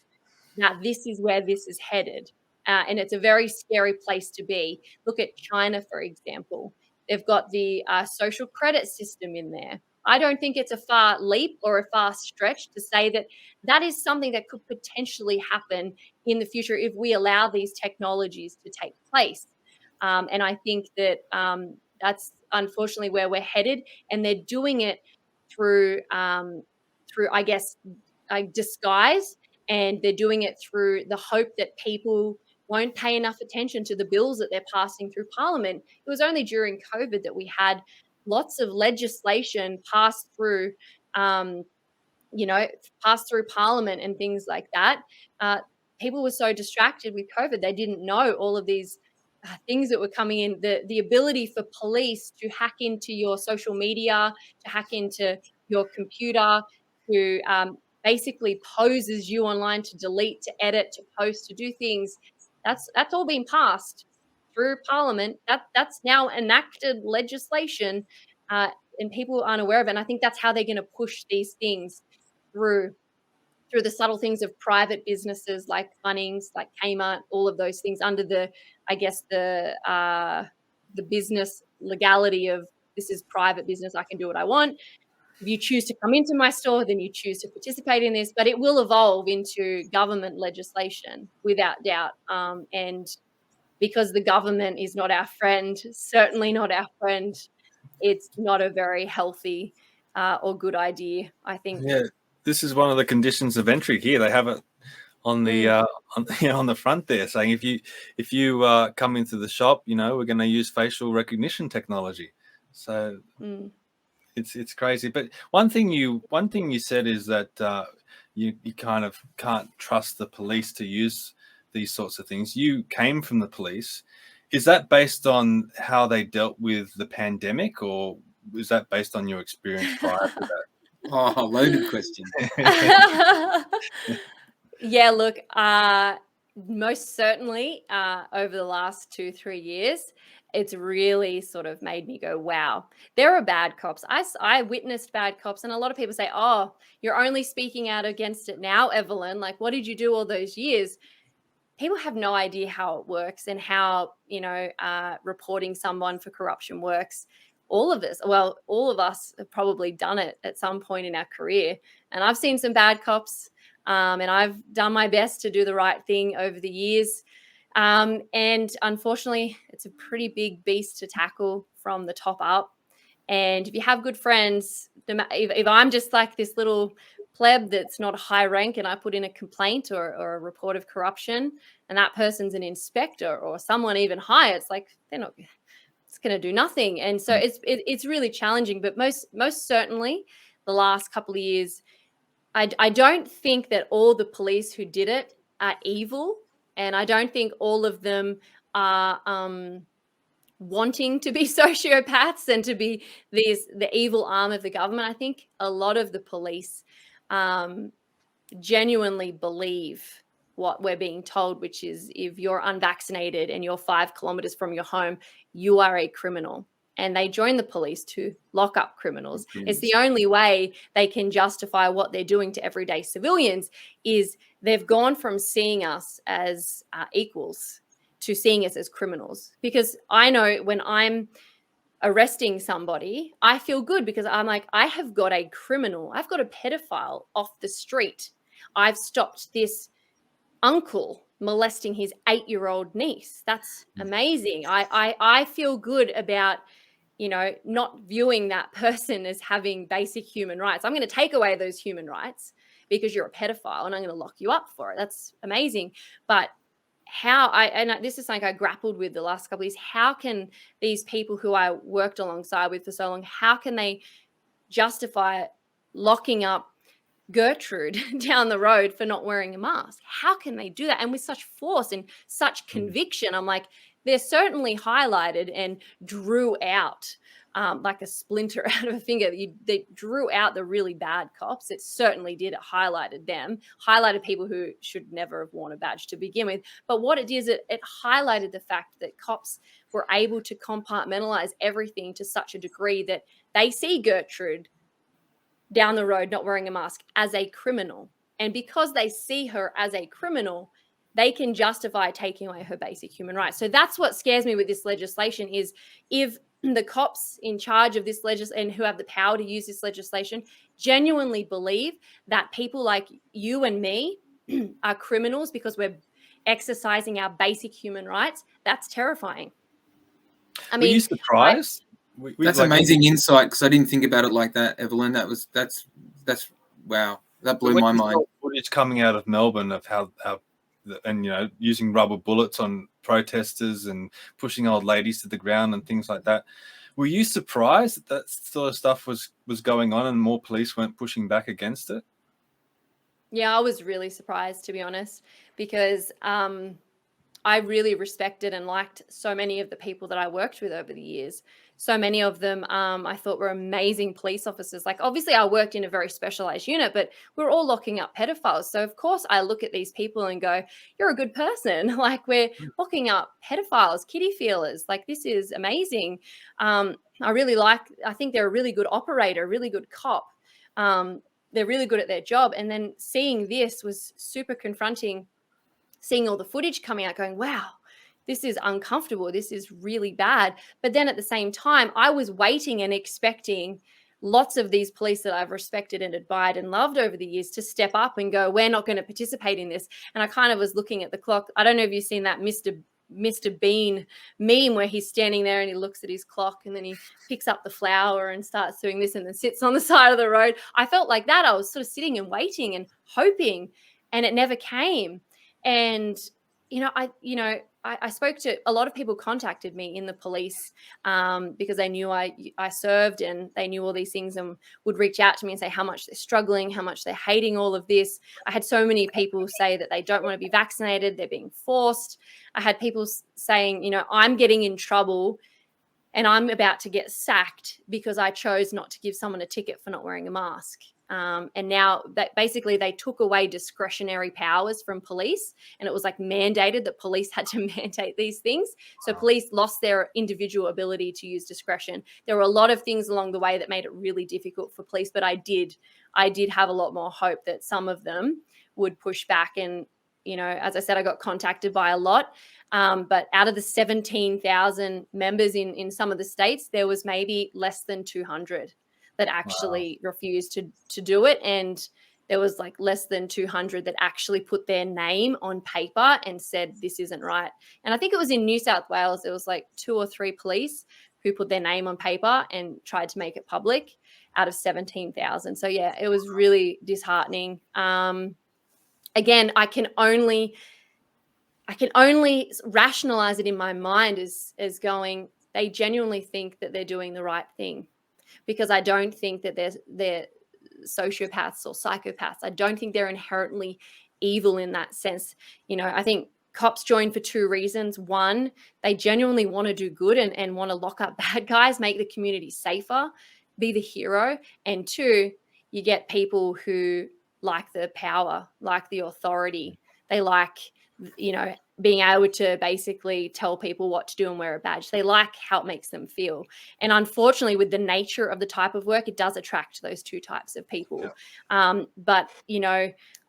that this is where this is headed. And it's a very scary place to be. Look at China, for example. They've got the social credit system in there. I don't think it's a far leap or a far stretch to say that that is something that could potentially happen in the future if we allow these technologies to take place. And I think that that's unfortunately where we're headed. And they're doing it through I guess, disguise. And they're doing it through the hope that people won't pay enough attention to the bills that they're passing through Parliament. It was only during COVID that we had lots of legislation passed through, passed through Parliament and things like that. People were so distracted with COVID, they didn't know all of these things that were coming in. The ability for police to hack into your social media, to hack into your computer, to basically pose as you online, to delete, to edit, to post, to do things. That's all been passed through Parliament. That's now enacted legislation, and people aren't aware of it. And I think that's how they're going to push these things through the subtle things of private businesses like Bunnings, like Kmart, all of those things under the business legality of this is private business. I can do what I want. If you choose to come into my store, then you choose to participate in this, but it will evolve into government legislation without doubt. And because the government is not our friend, certainly not our friend, it's not a very healthy or good idea, I think. Yeah, this is one of the conditions of entry here. They have it on the on the front there, saying if you come into the shop, we're going to use facial recognition technology. So it's crazy. But one thing you said is that you kind of can't trust the police to use these sorts of things. You came from the police. Is that based on how they dealt with the pandemic, or is that based on your experience prior to that? Oh, loaded question. Yeah, look, most certainly over the last 2-3 years, it's really sort of made me go, wow, there are bad cops. I witnessed bad cops, and a lot of people say, oh, you're only speaking out against it now, Evelyn. Like, what did you do all those years? People have no idea how it works and how, reporting someone for corruption works. All of us have probably done it at some point in our career. And I've seen some bad cops, and I've done my best to do the right thing over the years. And unfortunately, it's a pretty big beast to tackle from the top up. And if you have good friends, if I'm just like this little pleb that's not high rank and I put in a complaint or a report of corruption, and that person's an inspector or someone even higher, it's like it's going to do nothing. And so it's really challenging. But most certainly the last couple of years, I don't think that all the police who did it are evil, and I don't think all of them are wanting to be sociopaths and to be the evil arm of the government. I think a lot of the police genuinely believe what we're being told, which is if you're unvaccinated and you're 5 kilometers from your home, you are a criminal. And they join the police to lock up criminals. It's the only way they can justify what they're doing to everyday civilians. Is they've gone from seeing us as equals to seeing us as criminals. Because I know when I'm arresting somebody, I feel good because I'm like, I have got a criminal, I've got a pedophile off the street. I've stopped this uncle molesting his 8-year-old niece. That's amazing. I feel good about, not viewing that person as having basic human rights. I'm going to take away those human rights because you're a pedophile and I'm going to lock you up for it. That's amazing. But this is something I grappled with the last couple of years. How can these people who I worked alongside with for so long, how can they justify locking up Gertrude down the road for not wearing a mask? How can they do that? And with such force and such conviction, I'm like, they're certainly highlighted and drew out like a splinter out of a finger. They drew out the really bad cops. It certainly did. It highlighted them, highlighted people who should never have worn a badge to begin with. But what it did is it highlighted the fact that cops were able to compartmentalize everything to such a degree that they see Gertrude down the road not wearing a mask as a criminal. And because they see her as a criminal, they can justify taking away her basic human rights. So that's what scares me with this legislation is if the cops in charge of this legislation and who have the power to use this legislation genuinely believe that people like you and me are criminals because we're exercising our basic human rights, that's terrifying. I mean, were you surprised? That's amazing insight because I didn't think about it like that, Evelyn. That's wow. That blew my mind. Footage coming out of Melbourne of how using rubber bullets on protesters and pushing old ladies to the ground and things like that. Were you surprised that sort of stuff was going on and more police weren't pushing back against it? Yeah, I was really surprised, to be honest, because I really respected and liked so many of the people that I worked with over the years. So many of them I thought were amazing police officers. Like, obviously, I worked in a very specialized unit, but we're all locking up pedophiles. So, of course, I look at these people and go, you're a good person. Like, we're locking up pedophiles, kiddie feelers. Like, this is amazing. I think they're a really good operator, really good cop. They're really good at their job. And then seeing this was super confronting, seeing all the footage coming out going, wow, this is uncomfortable. This is really bad. But then at the same time, I was waiting and expecting lots of these police that I've respected and admired and loved over the years to step up and go, we're not going to participate in this. And I kind of was looking at the clock. I don't know if you've seen that Mr. Mr. Bean meme where he's standing there and he looks at his clock and then he picks up the flower and starts doing this and then sits on the side of the road. I felt like that. I was sort of sitting and waiting and hoping, and it never came. And I spoke to a lot of people, contacted me in the police because they knew I served, and they knew all these things and would reach out to me and say how much they're struggling, how much they're hating all of this. I had so many people say that they don't want to be vaccinated, they're being forced. I had people saying, I'm getting in trouble and I'm about to get sacked because I chose not to give someone a ticket for not wearing a mask. And now that basically they took away discretionary powers from police, and it was like mandated that police had to mandate these things. So police lost their individual ability to use discretion. There were a lot of things along the way that made it really difficult for police, but I did have a lot more hope that some of them would push back. And, as I said, I got contacted by a lot. But out of the 17,000 members in some of the states, there was maybe less than 200 that actually refused to do it. And there was like less than 200 that actually put their name on paper and said, this isn't right. And I think it was in New South Wales, there was like 2 or 3 police who put their name on paper and tried to make it public out of 17,000. So yeah, it was really disheartening. Again, I can only rationalize it in my mind as going, they genuinely think that they're doing the right thing. Because I don't think that they're sociopaths or psychopaths. I don't think they're inherently evil in that sense. I think cops join for 2 reasons. One, they genuinely want to do good and want to lock up bad guys, make the community safer, be the hero. And 2, you get people who like the power, like the authority. They like, being able to basically tell people what to do and wear a badge. They like how it makes them feel. And unfortunately, with the nature of the type of work, it does attract those 2 types of people. Yeah. But,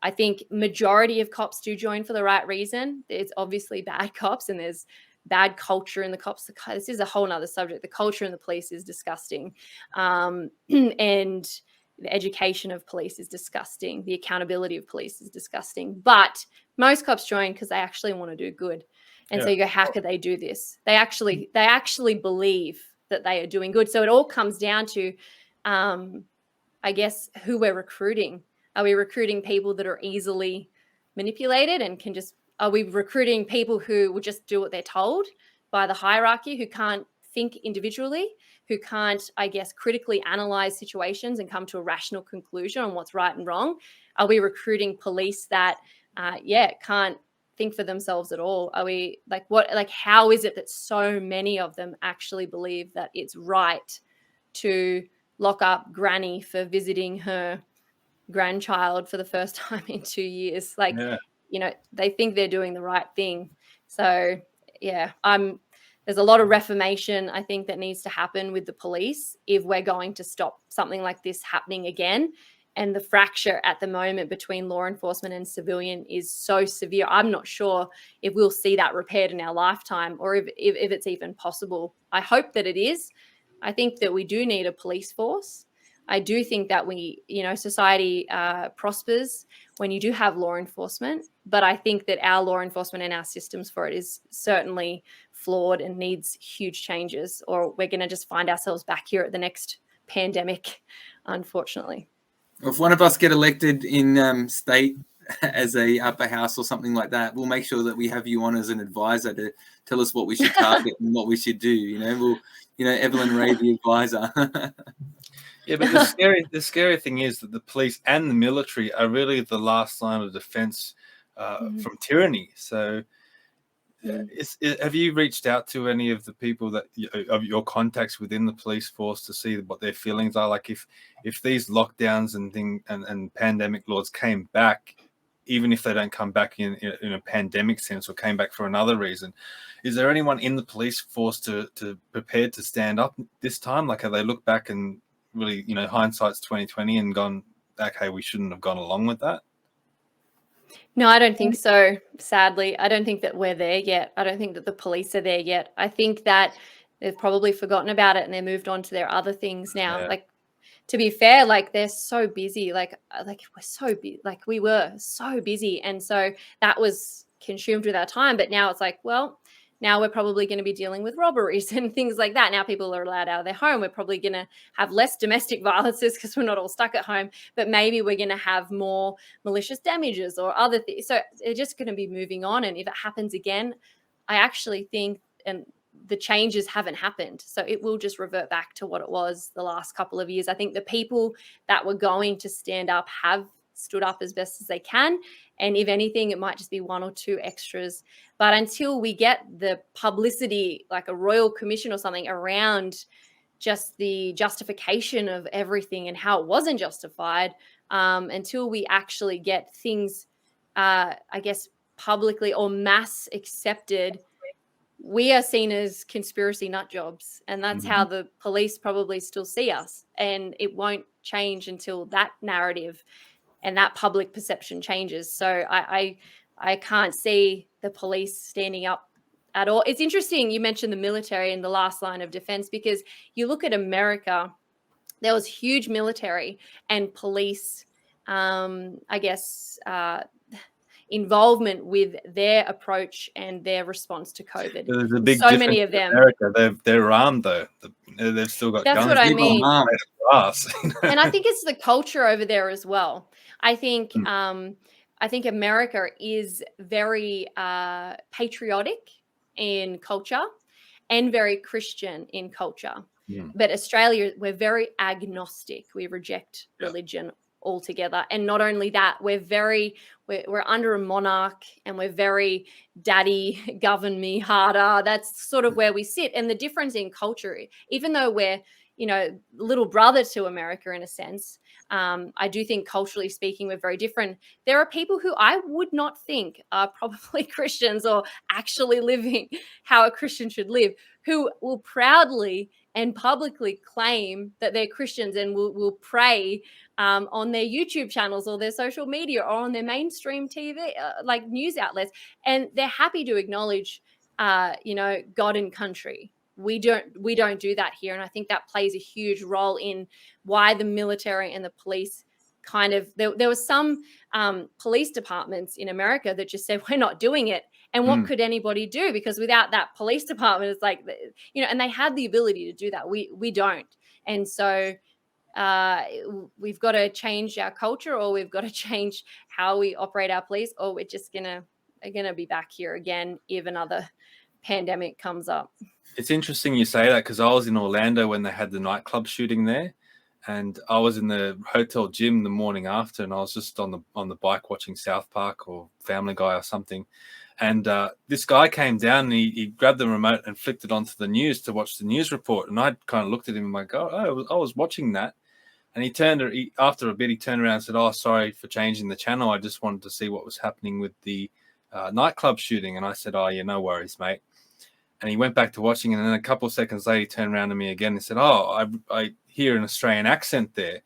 I think majority of cops do join for the right reason. There's obviously bad cops and there's bad culture in the cops. This is a whole nother subject. The culture in the police is disgusting. And the education of police is disgusting. The accountability of police is disgusting. But most cops join because they actually want to do good. And so you go, how could they do this? They actually believe that they are doing good. So it all comes down to, I guess, who we're recruiting. Are we recruiting people that are easily manipulated and are we recruiting people who will just do what they're told by the hierarchy, who can't think individually, who can't, I guess, critically analyze situations and come to a rational conclusion on what's right and wrong? Are we recruiting police that, can't think for themselves at all? Are we how is it that so many of them actually believe that it's right to lock up Granny for visiting her grandchild for the first time in 2 years? They think they're doing the right thing. So there's a lot of reformation, I think, that needs to happen with the police if we're going to stop something like this happening again. And the fracture at the moment between law enforcement and civilian is so severe. I'm not sure if we'll see that repaired in our lifetime or if it's even possible. I hope that it is. I think that we do need a police force. I do think that society prospers when you do have law enforcement, but I think that our law enforcement and our systems for it is certainly flawed and needs huge changes, or we're going to just find ourselves back here at the next pandemic, unfortunately. If one of us get elected in state as a upper house or something like that, we'll make sure that we have you on as an advisor to tell us what we should target and what we should do. Evelyn Rae, the advisor. Yeah, but the scary thing is that the police and the military are really the last line of defense from tyranny. So have you reached out to any of the people of your contacts within the police force to see what their feelings are? Like if these lockdowns and pandemic laws came back, even if they don't come back in a pandemic sense or came back for another reason, is there anyone in the police force to prepared to stand up this time? Like, have they looked back and really, hindsight's 2020 and gone, okay, we shouldn't have gone along with that? No, I don't think so, sadly. I don't think that we're there yet. I don't think that the police are there yet. I think that they've probably forgotten about it and they moved on to their other things now. Yeah. Like, to be fair, they're so busy. We were so busy. And so that was consumed with our time. But now it's like, well, Now we're probably going to be dealing with robberies and things like that. Now people are allowed out of their home. We're probably going to have less domestic violences because we're not all stuck at home, but maybe we're going to have more malicious damages or other things. So it's just going to be moving on. And if it happens again, I actually think, and the changes haven't happened. So it will just revert back to what it was the last couple of years. I think the people that were going to stand up have stood up as best as they can. And if anything, it might just be one or two extras. But until we get the publicity, like a royal commission or something around just the justification of everything and how it wasn't justified, until we actually get things, I guess, publicly or mass accepted, we are seen as conspiracy nut jobs. And that's how the police probably still see us. And it won't change until that narrative and that public perception changes. So I can't see the police standing up at all. It's interesting you mentioned the military in the last line of defense, because you look at America, there was huge military and police, involvement with their approach and their response to COVID. There's a big so many of them. America, they're armed though. They've still got That's guns. what I mean. And I think it's the culture over there as well. I think America is very patriotic in culture and very Christian in culture. But Australia, we're very agnostic. We reject religion altogether. And not only that, we're under a monarch and we're very daddy, govern me harder. That's sort of where we sit. And the difference in culture, even though we're, little brother to America in a sense, I do think culturally speaking, we're very different. There are people who I would not think are probably Christians or actually living how a Christian should live, who will proudly and publicly claim that they're Christians and will pray on their YouTube channels or their social media or on their mainstream TV, like news outlets. And they're happy to acknowledge, God and country. We don't do that here. And I think that plays a huge role in why the military and the police kind of, there was some police departments in America that just said, we're not doing it. And what could anybody do? Because without that police department, it's like, and they had the ability to do that. We don't. And so we've got to change our culture, or we've got to change how we operate our police, or we're just gonna be back here again if another pandemic comes up. It's interesting you say that, because I was in Orlando when they had the nightclub shooting there, and I was in the hotel gym the morning after, and I was just on the bike watching South Park or Family Guy or something, and this guy came down and he grabbed the remote and flicked it onto the news to watch the news report, and I kind of looked at him and like, I was watching that, and after a bit he turned around and said, "Oh, sorry for changing the channel. I just wanted to see what was happening with the nightclub shooting." And I said, "Oh, yeah, no worries, mate." And he went back to watching, and then a couple of seconds later, he turned around to me again and said, "Oh, I hear an Australian accent there."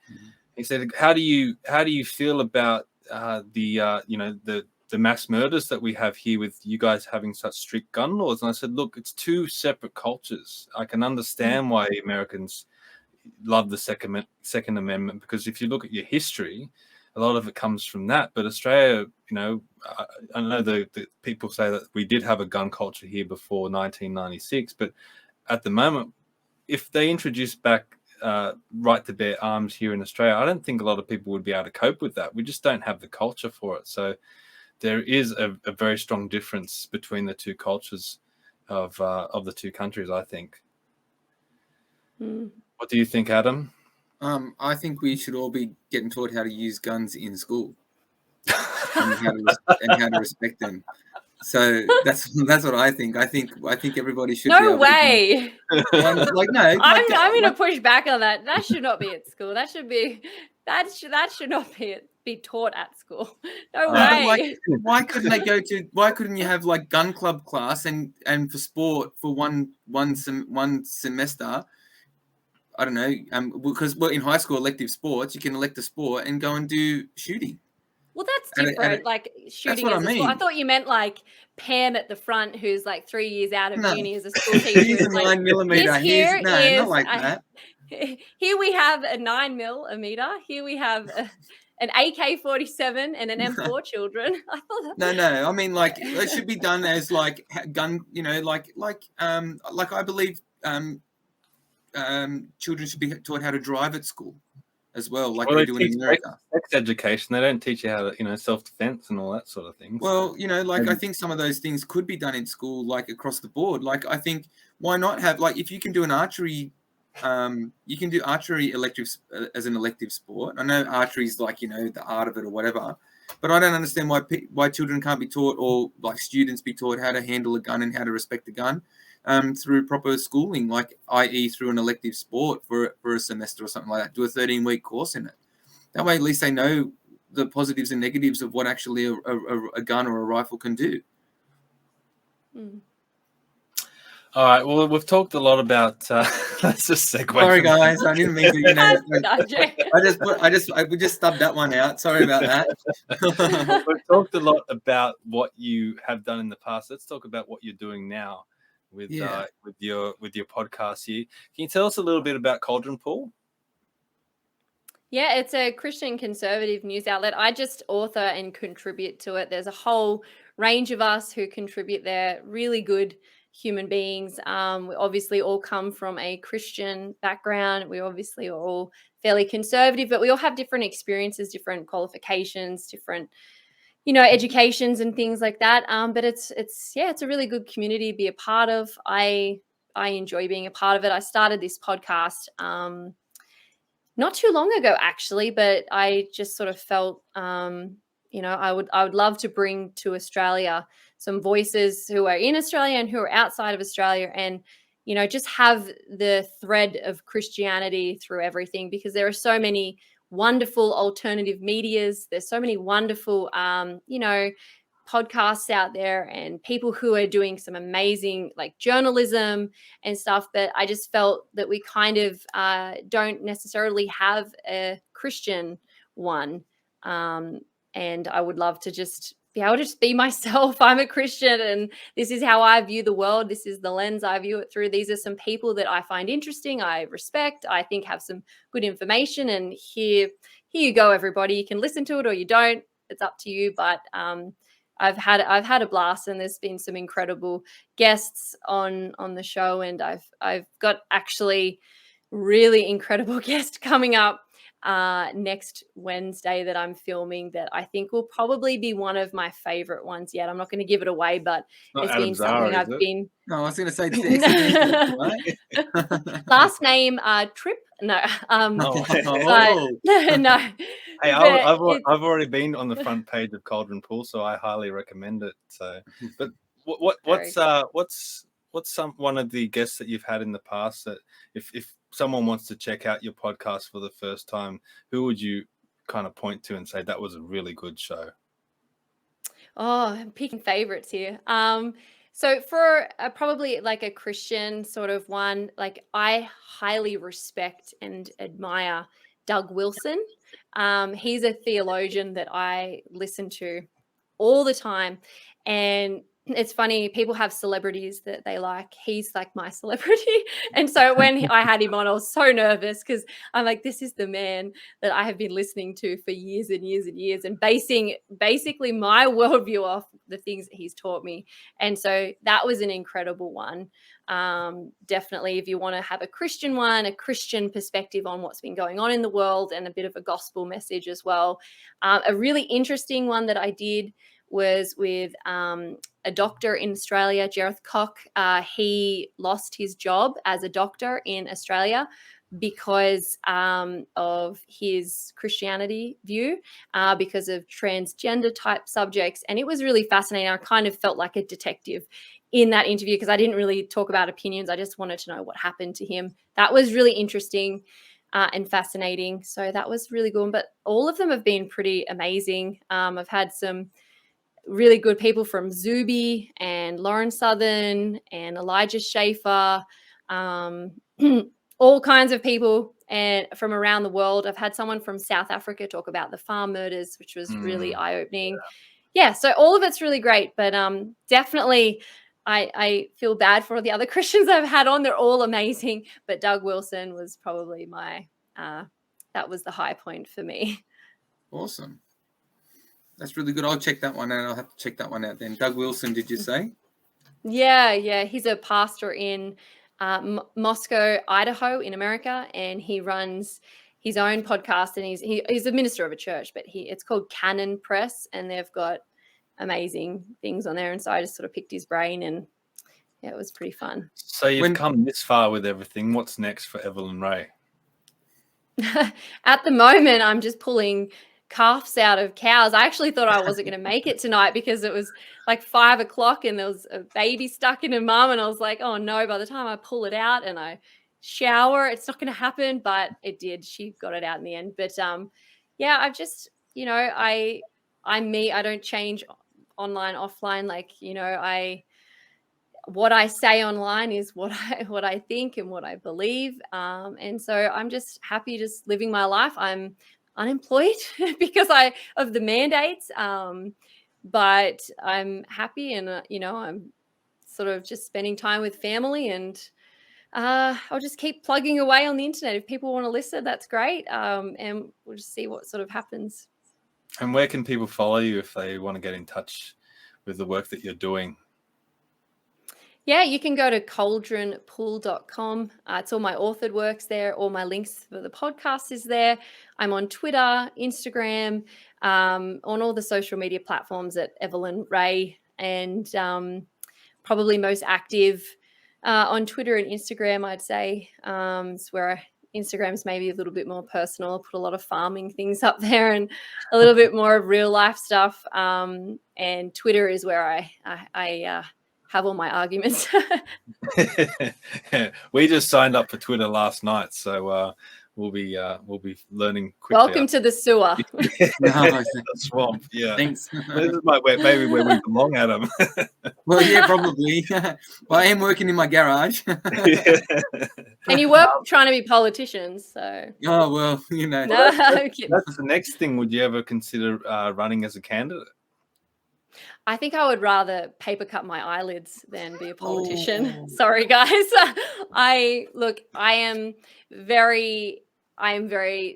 He said, "How do you feel about the mass murders that we have here with you guys having such strict gun laws?" And I said, "Look, it's two separate cultures. I can understand why Americans love the Second Amendment, because if you look at your history, a lot of it comes from that. But Australia, I know the people say that we did have a gun culture here before 1996, but at the moment, if they introduce back right to bear arms here in Australia, I don't think a lot of people would be able to cope with that. We just don't have the culture for it. So there is a very strong difference between the two cultures of the two countries, I think. What do you think, Adam? I think we should all be getting taught how to use guns in school and how to respect them. So that's what I think. I think everybody should. No way. I'm going to push back on that. That should not be at school. That should not be taught at school. No way. Why couldn't you have like gun club class and for sport for one semester? I don't know, because in high school elective sports, you can elect a sport and go and do shooting. Well, that's different. Like shooting as a sport. I thought you meant like Pam at the front, who's like 3 years out of uni as a school teacher. Here's a 9mm. Not like that. here we have a 9mm emitter. Here we have an AK-47 and an M4 children. I thought that... No. I mean, like, it should be done as like gun. You know, like I believe children should be taught how to drive at school as well, like they do in America. Sex education. They don't teach you how to, self-defense and all that sort of thing. Well, I think some of those things could be done in school, like across the board. Like, I think, why not have, like, if you can do an archery, you can do archery electives as an elective sport. I know archery is like, the art of it or whatever, but I don't understand why children can't be taught, or like students be taught, how to handle a gun and how to respect a gun through proper schooling, like i.e. through an elective sport for a semester or something like that. Do a 13-week course in it. That way, at least they know the positives and negatives of what actually a gun or a rifle can do. All right. Well, we've talked a lot about. Let's just segue. Sorry, guys. I didn't mean to. We just stubbed that one out. Sorry about that. We've talked a lot about what you have done in the past. Let's talk about what you're doing now with your podcast here. Can you tell us a little bit about Caldron Pool? Yeah, it's a Christian conservative news outlet. I just author and contribute to it. There's a whole range of us who contribute there, really good human beings. We obviously all come from a Christian background. We obviously are all fairly conservative, but we all have different experiences, different qualifications, different educations and things like that. But it's a really good community to be a part of. I enjoy being a part of it. I started this podcast not too long ago, actually, but I just sort of felt, I would love to bring to Australia some voices who are in Australia and who are outside of Australia, and just have the thread of Christianity through everything, because there are so many wonderful alternative medias. There's so many wonderful, podcasts out there, and people who are doing some amazing like journalism and stuff. But I just felt that we kind of don't necessarily have a Christian one. And I would love to just be able to just be myself. I'm a Christian, and this is how I view the world. This is the lens I view it through. These are some people that I find interesting, I respect, I think have some good information. And here you go, everybody. You can listen to it or you don't. It's up to you. But I've had a blast, and there's been some incredible guests on the show, and I've got actually really incredible guest coming up next Wednesday that I'm filming, that I think will probably be one of my favorite ones yet. I'm not going to give it away, but it's been something I've been. No, I was going to say last name Tripp. No, No. Hey, I've already been on the front page of Caldron Pool, so I highly recommend it. So, but what's one of the guests that you've had in the past that if someone wants to check out your podcast for the first time, who would you kind of point to and say that was a really good show? Oh, I'm picking favorites here. So for probably like a Christian sort of one, like I highly respect and admire Doug Wilson. He's a theologian that I listen to all the time. And it's funny, people have celebrities that they like. He's like my celebrity. And so when I had him on, I was so nervous, because I'm like, this is the man that I have been listening to for years and years and years, and basing basically my worldview off the things that he's taught me. And so that was an incredible one. Definitely, if you want to have a Christian one, a Christian perspective on what's been going on in the world, and a bit of a gospel message as well. A really interesting one that I did was with a doctor in Australia, Jareth Koch. He lost his job as a doctor in Australia because of his Christianity view, because of transgender type subjects. And it was really fascinating. I kind of felt like a detective in that interview, because I didn't really talk about opinions. I just wanted to know what happened to him. That was really interesting and fascinating. So that was really good. But all of them have been pretty amazing. I've had some really good people from Zuby and Lauren Southern and Elijah Schaefer, all kinds of people and from around the world. I've had someone from South Africa talk about the farm murders, which was really eye-opening. Yeah, so all of it's really great, but definitely I feel bad for all the other Christians I've had on. They're all amazing, but Doug Wilson was probably that was the high point for me. Awesome. That's really good. I'll check that one out. I'll have to check that one out then. Doug Wilson, did you say? Yeah. He's a pastor in Moscow, Idaho in America, and he runs his own podcast, and he's a minister of a church, but it's called Canon Press, and they've got amazing things on there. And so I just sort of picked his brain, and yeah, it was pretty fun. So you've come this far with everything. What's next for Evelyn Rae? At the moment, I'm just pulling calves out of cows. I actually thought I wasn't going to make it tonight because it was like 5 o'clock and there was a baby stuck in her mum, and I was like, oh no, by the time I pull it out and I shower, it's not going to happen, but it did. She got it out in the end. But yeah, I've just, I'm me. I don't change online, offline. Like, what I say online is what I think and what I believe. And so I'm just happy just living my life. I'm unemployed because of the mandates. But I'm happy, and I'm sort of just spending time with family, and I'll just keep plugging away on the internet. If people want to listen, that's great. And we'll just see what sort of happens. And where can people follow you if they want to get in touch with the work that you're doing? Yeah, you can go to caldronpool.com. It's all my authored works there. All my links for the podcast is there. I'm on Twitter, Instagram, on all the social media platforms at Evelyn Rae, and probably most active on Twitter and Instagram, I'd say. It's where Instagram's maybe a little bit more personal. I put a lot of farming things up there and a little bit more of real life stuff. And Twitter is where I have all my arguments. We just signed up for Twitter last night, so we'll be learning quickly. Welcome to the sewer. The swamp. Yeah, Thanks. This is maybe where we belong, Adam. Well, yeah, probably. Well, I am working in my garage. And you were trying to be politicians, so. Oh well, No, I'm kidding. That's the next thing. Would you ever consider running as a candidate? I think I would rather paper cut my eyelids than be a politician. Sorry, guys. I am very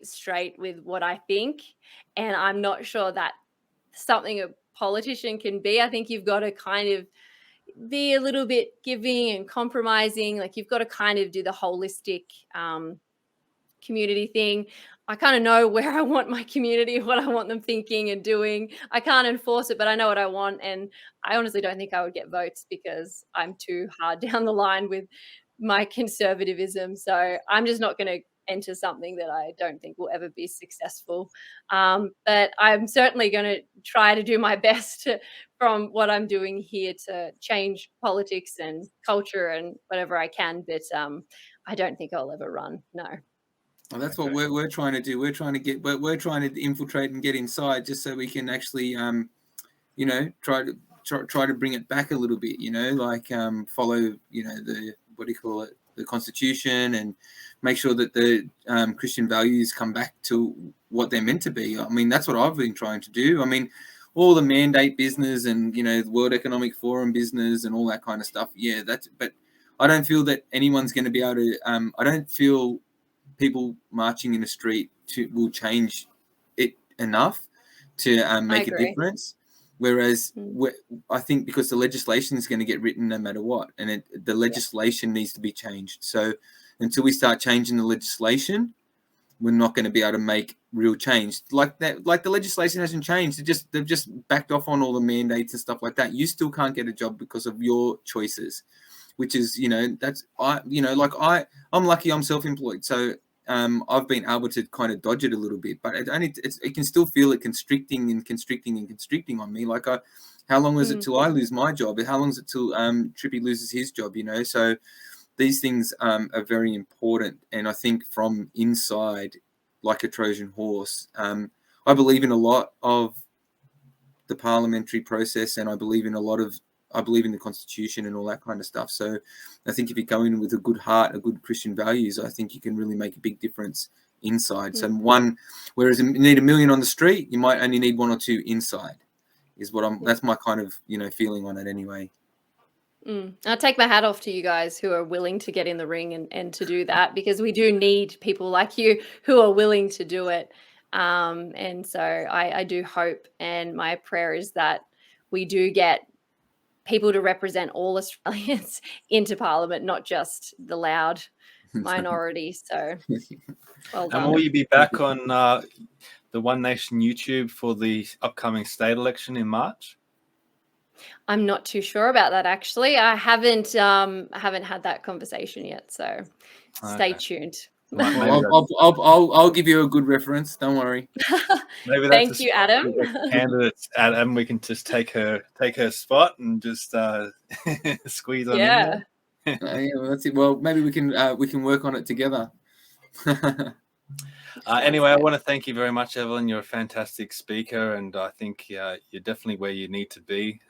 straight with what I think, and I'm not sure that something a politician can be. I think you've got to kind of be a little bit giving and compromising. Like, you've got to kind of do the holistic community thing. I kind of know where I want my community, what I want them thinking and doing. I can't enforce it, but I know what I want. And I honestly don't think I would get votes because I'm too hard down the line with my conservatism. So I'm just not going to enter something that I don't think will ever be successful. But I'm certainly going to try to do my best from what I'm doing here to change politics and culture and whatever I can. But I don't think I'll ever run. No. Well, that's what we're trying to do. We're trying to infiltrate and get inside, just so we can actually, try to bring it back a little bit. Follow, the Constitution, and make sure that the Christian values come back to what they're meant to be. I mean, that's what I've been trying to do. I mean, all the mandate business and the World Economic Forum business and all that kind of stuff. Yeah, but I don't feel that anyone's going to be able to. I don't feel people marching in the street will change it enough to make a difference. Whereas I think because the legislation is going to get written no matter what, and the legislation needs to be changed. So until we start changing the legislation, we're not going to be able to make real change. Like that, like the legislation hasn't changed. They've just backed off on all the mandates and stuff like that. You still can't get a job because of your choices, which is, I'm lucky I'm self-employed. So I've been able to kind of dodge it a little bit, but it can still feel it constricting on me. Like, how long is it till I lose my job? How long is it till Trippy loses his job? So these things are very important. And I think from inside, like a Trojan horse, I believe in a lot of the parliamentary process, and I believe in the Constitution and all that kind of stuff. So I think if you go in with a good heart, a good Christian values, I think you can really make a big difference inside. So whereas you need 1 million on the street, you might only need 1 or 2 inside, that's my kind of, feeling on it anyway. I'll take my hat off to you guys who are willing to get in the ring and to do that, because we do need people like you who are willing to do it. And so I do hope, and my prayer is that we do get people to represent all Australians into Parliament, not just the loud minority. So well done. And will you be back on the One Nation YouTube for the upcoming state election in March? I'm not too sure about that, actually. I haven't had that conversation yet, so stay tuned. I'll give you a good reference. Don't worry. Maybe that's Thank you, Adam. Candidates, and we can just take her spot and just squeeze on in there. Yeah, well, that's it. Well, maybe we can work on it together. Anyway, I want to thank you very much, Evelyn. You're a fantastic speaker, and I think you're definitely where you need to be.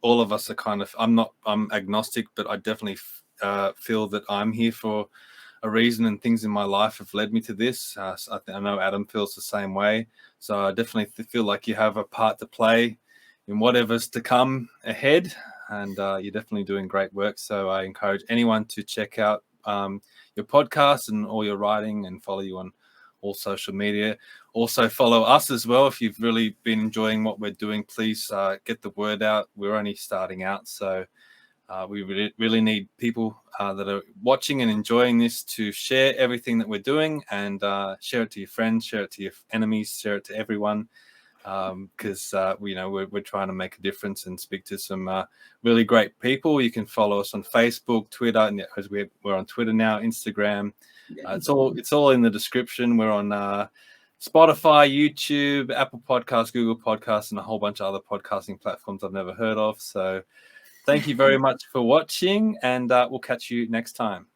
All of us are I'm agnostic, but I definitely feel that I'm here for a reason, and things in my life have led me to this. I know Adam feels the same way. So I definitely feel like you have a part to play in whatever's to come ahead, and you're definitely doing great work. So I encourage anyone to check out your podcast and all your writing, and follow you on all social media. Also follow us as well. If you've really been enjoying what we're doing, please get the word out. We're only starting out, so we really need people that are watching and enjoying this to share everything that we're doing, and share it to your friends, share it to your enemies, share it to everyone, because we're trying to make a difference and speak to some really great people. You can follow us on Facebook, Twitter, and as we're on Twitter now, Instagram. It's all in the description. We're on Spotify, YouTube, Apple Podcasts, Google Podcasts, and a whole bunch of other podcasting platforms I've never heard of. So thank you very much for watching, and we'll catch you next time.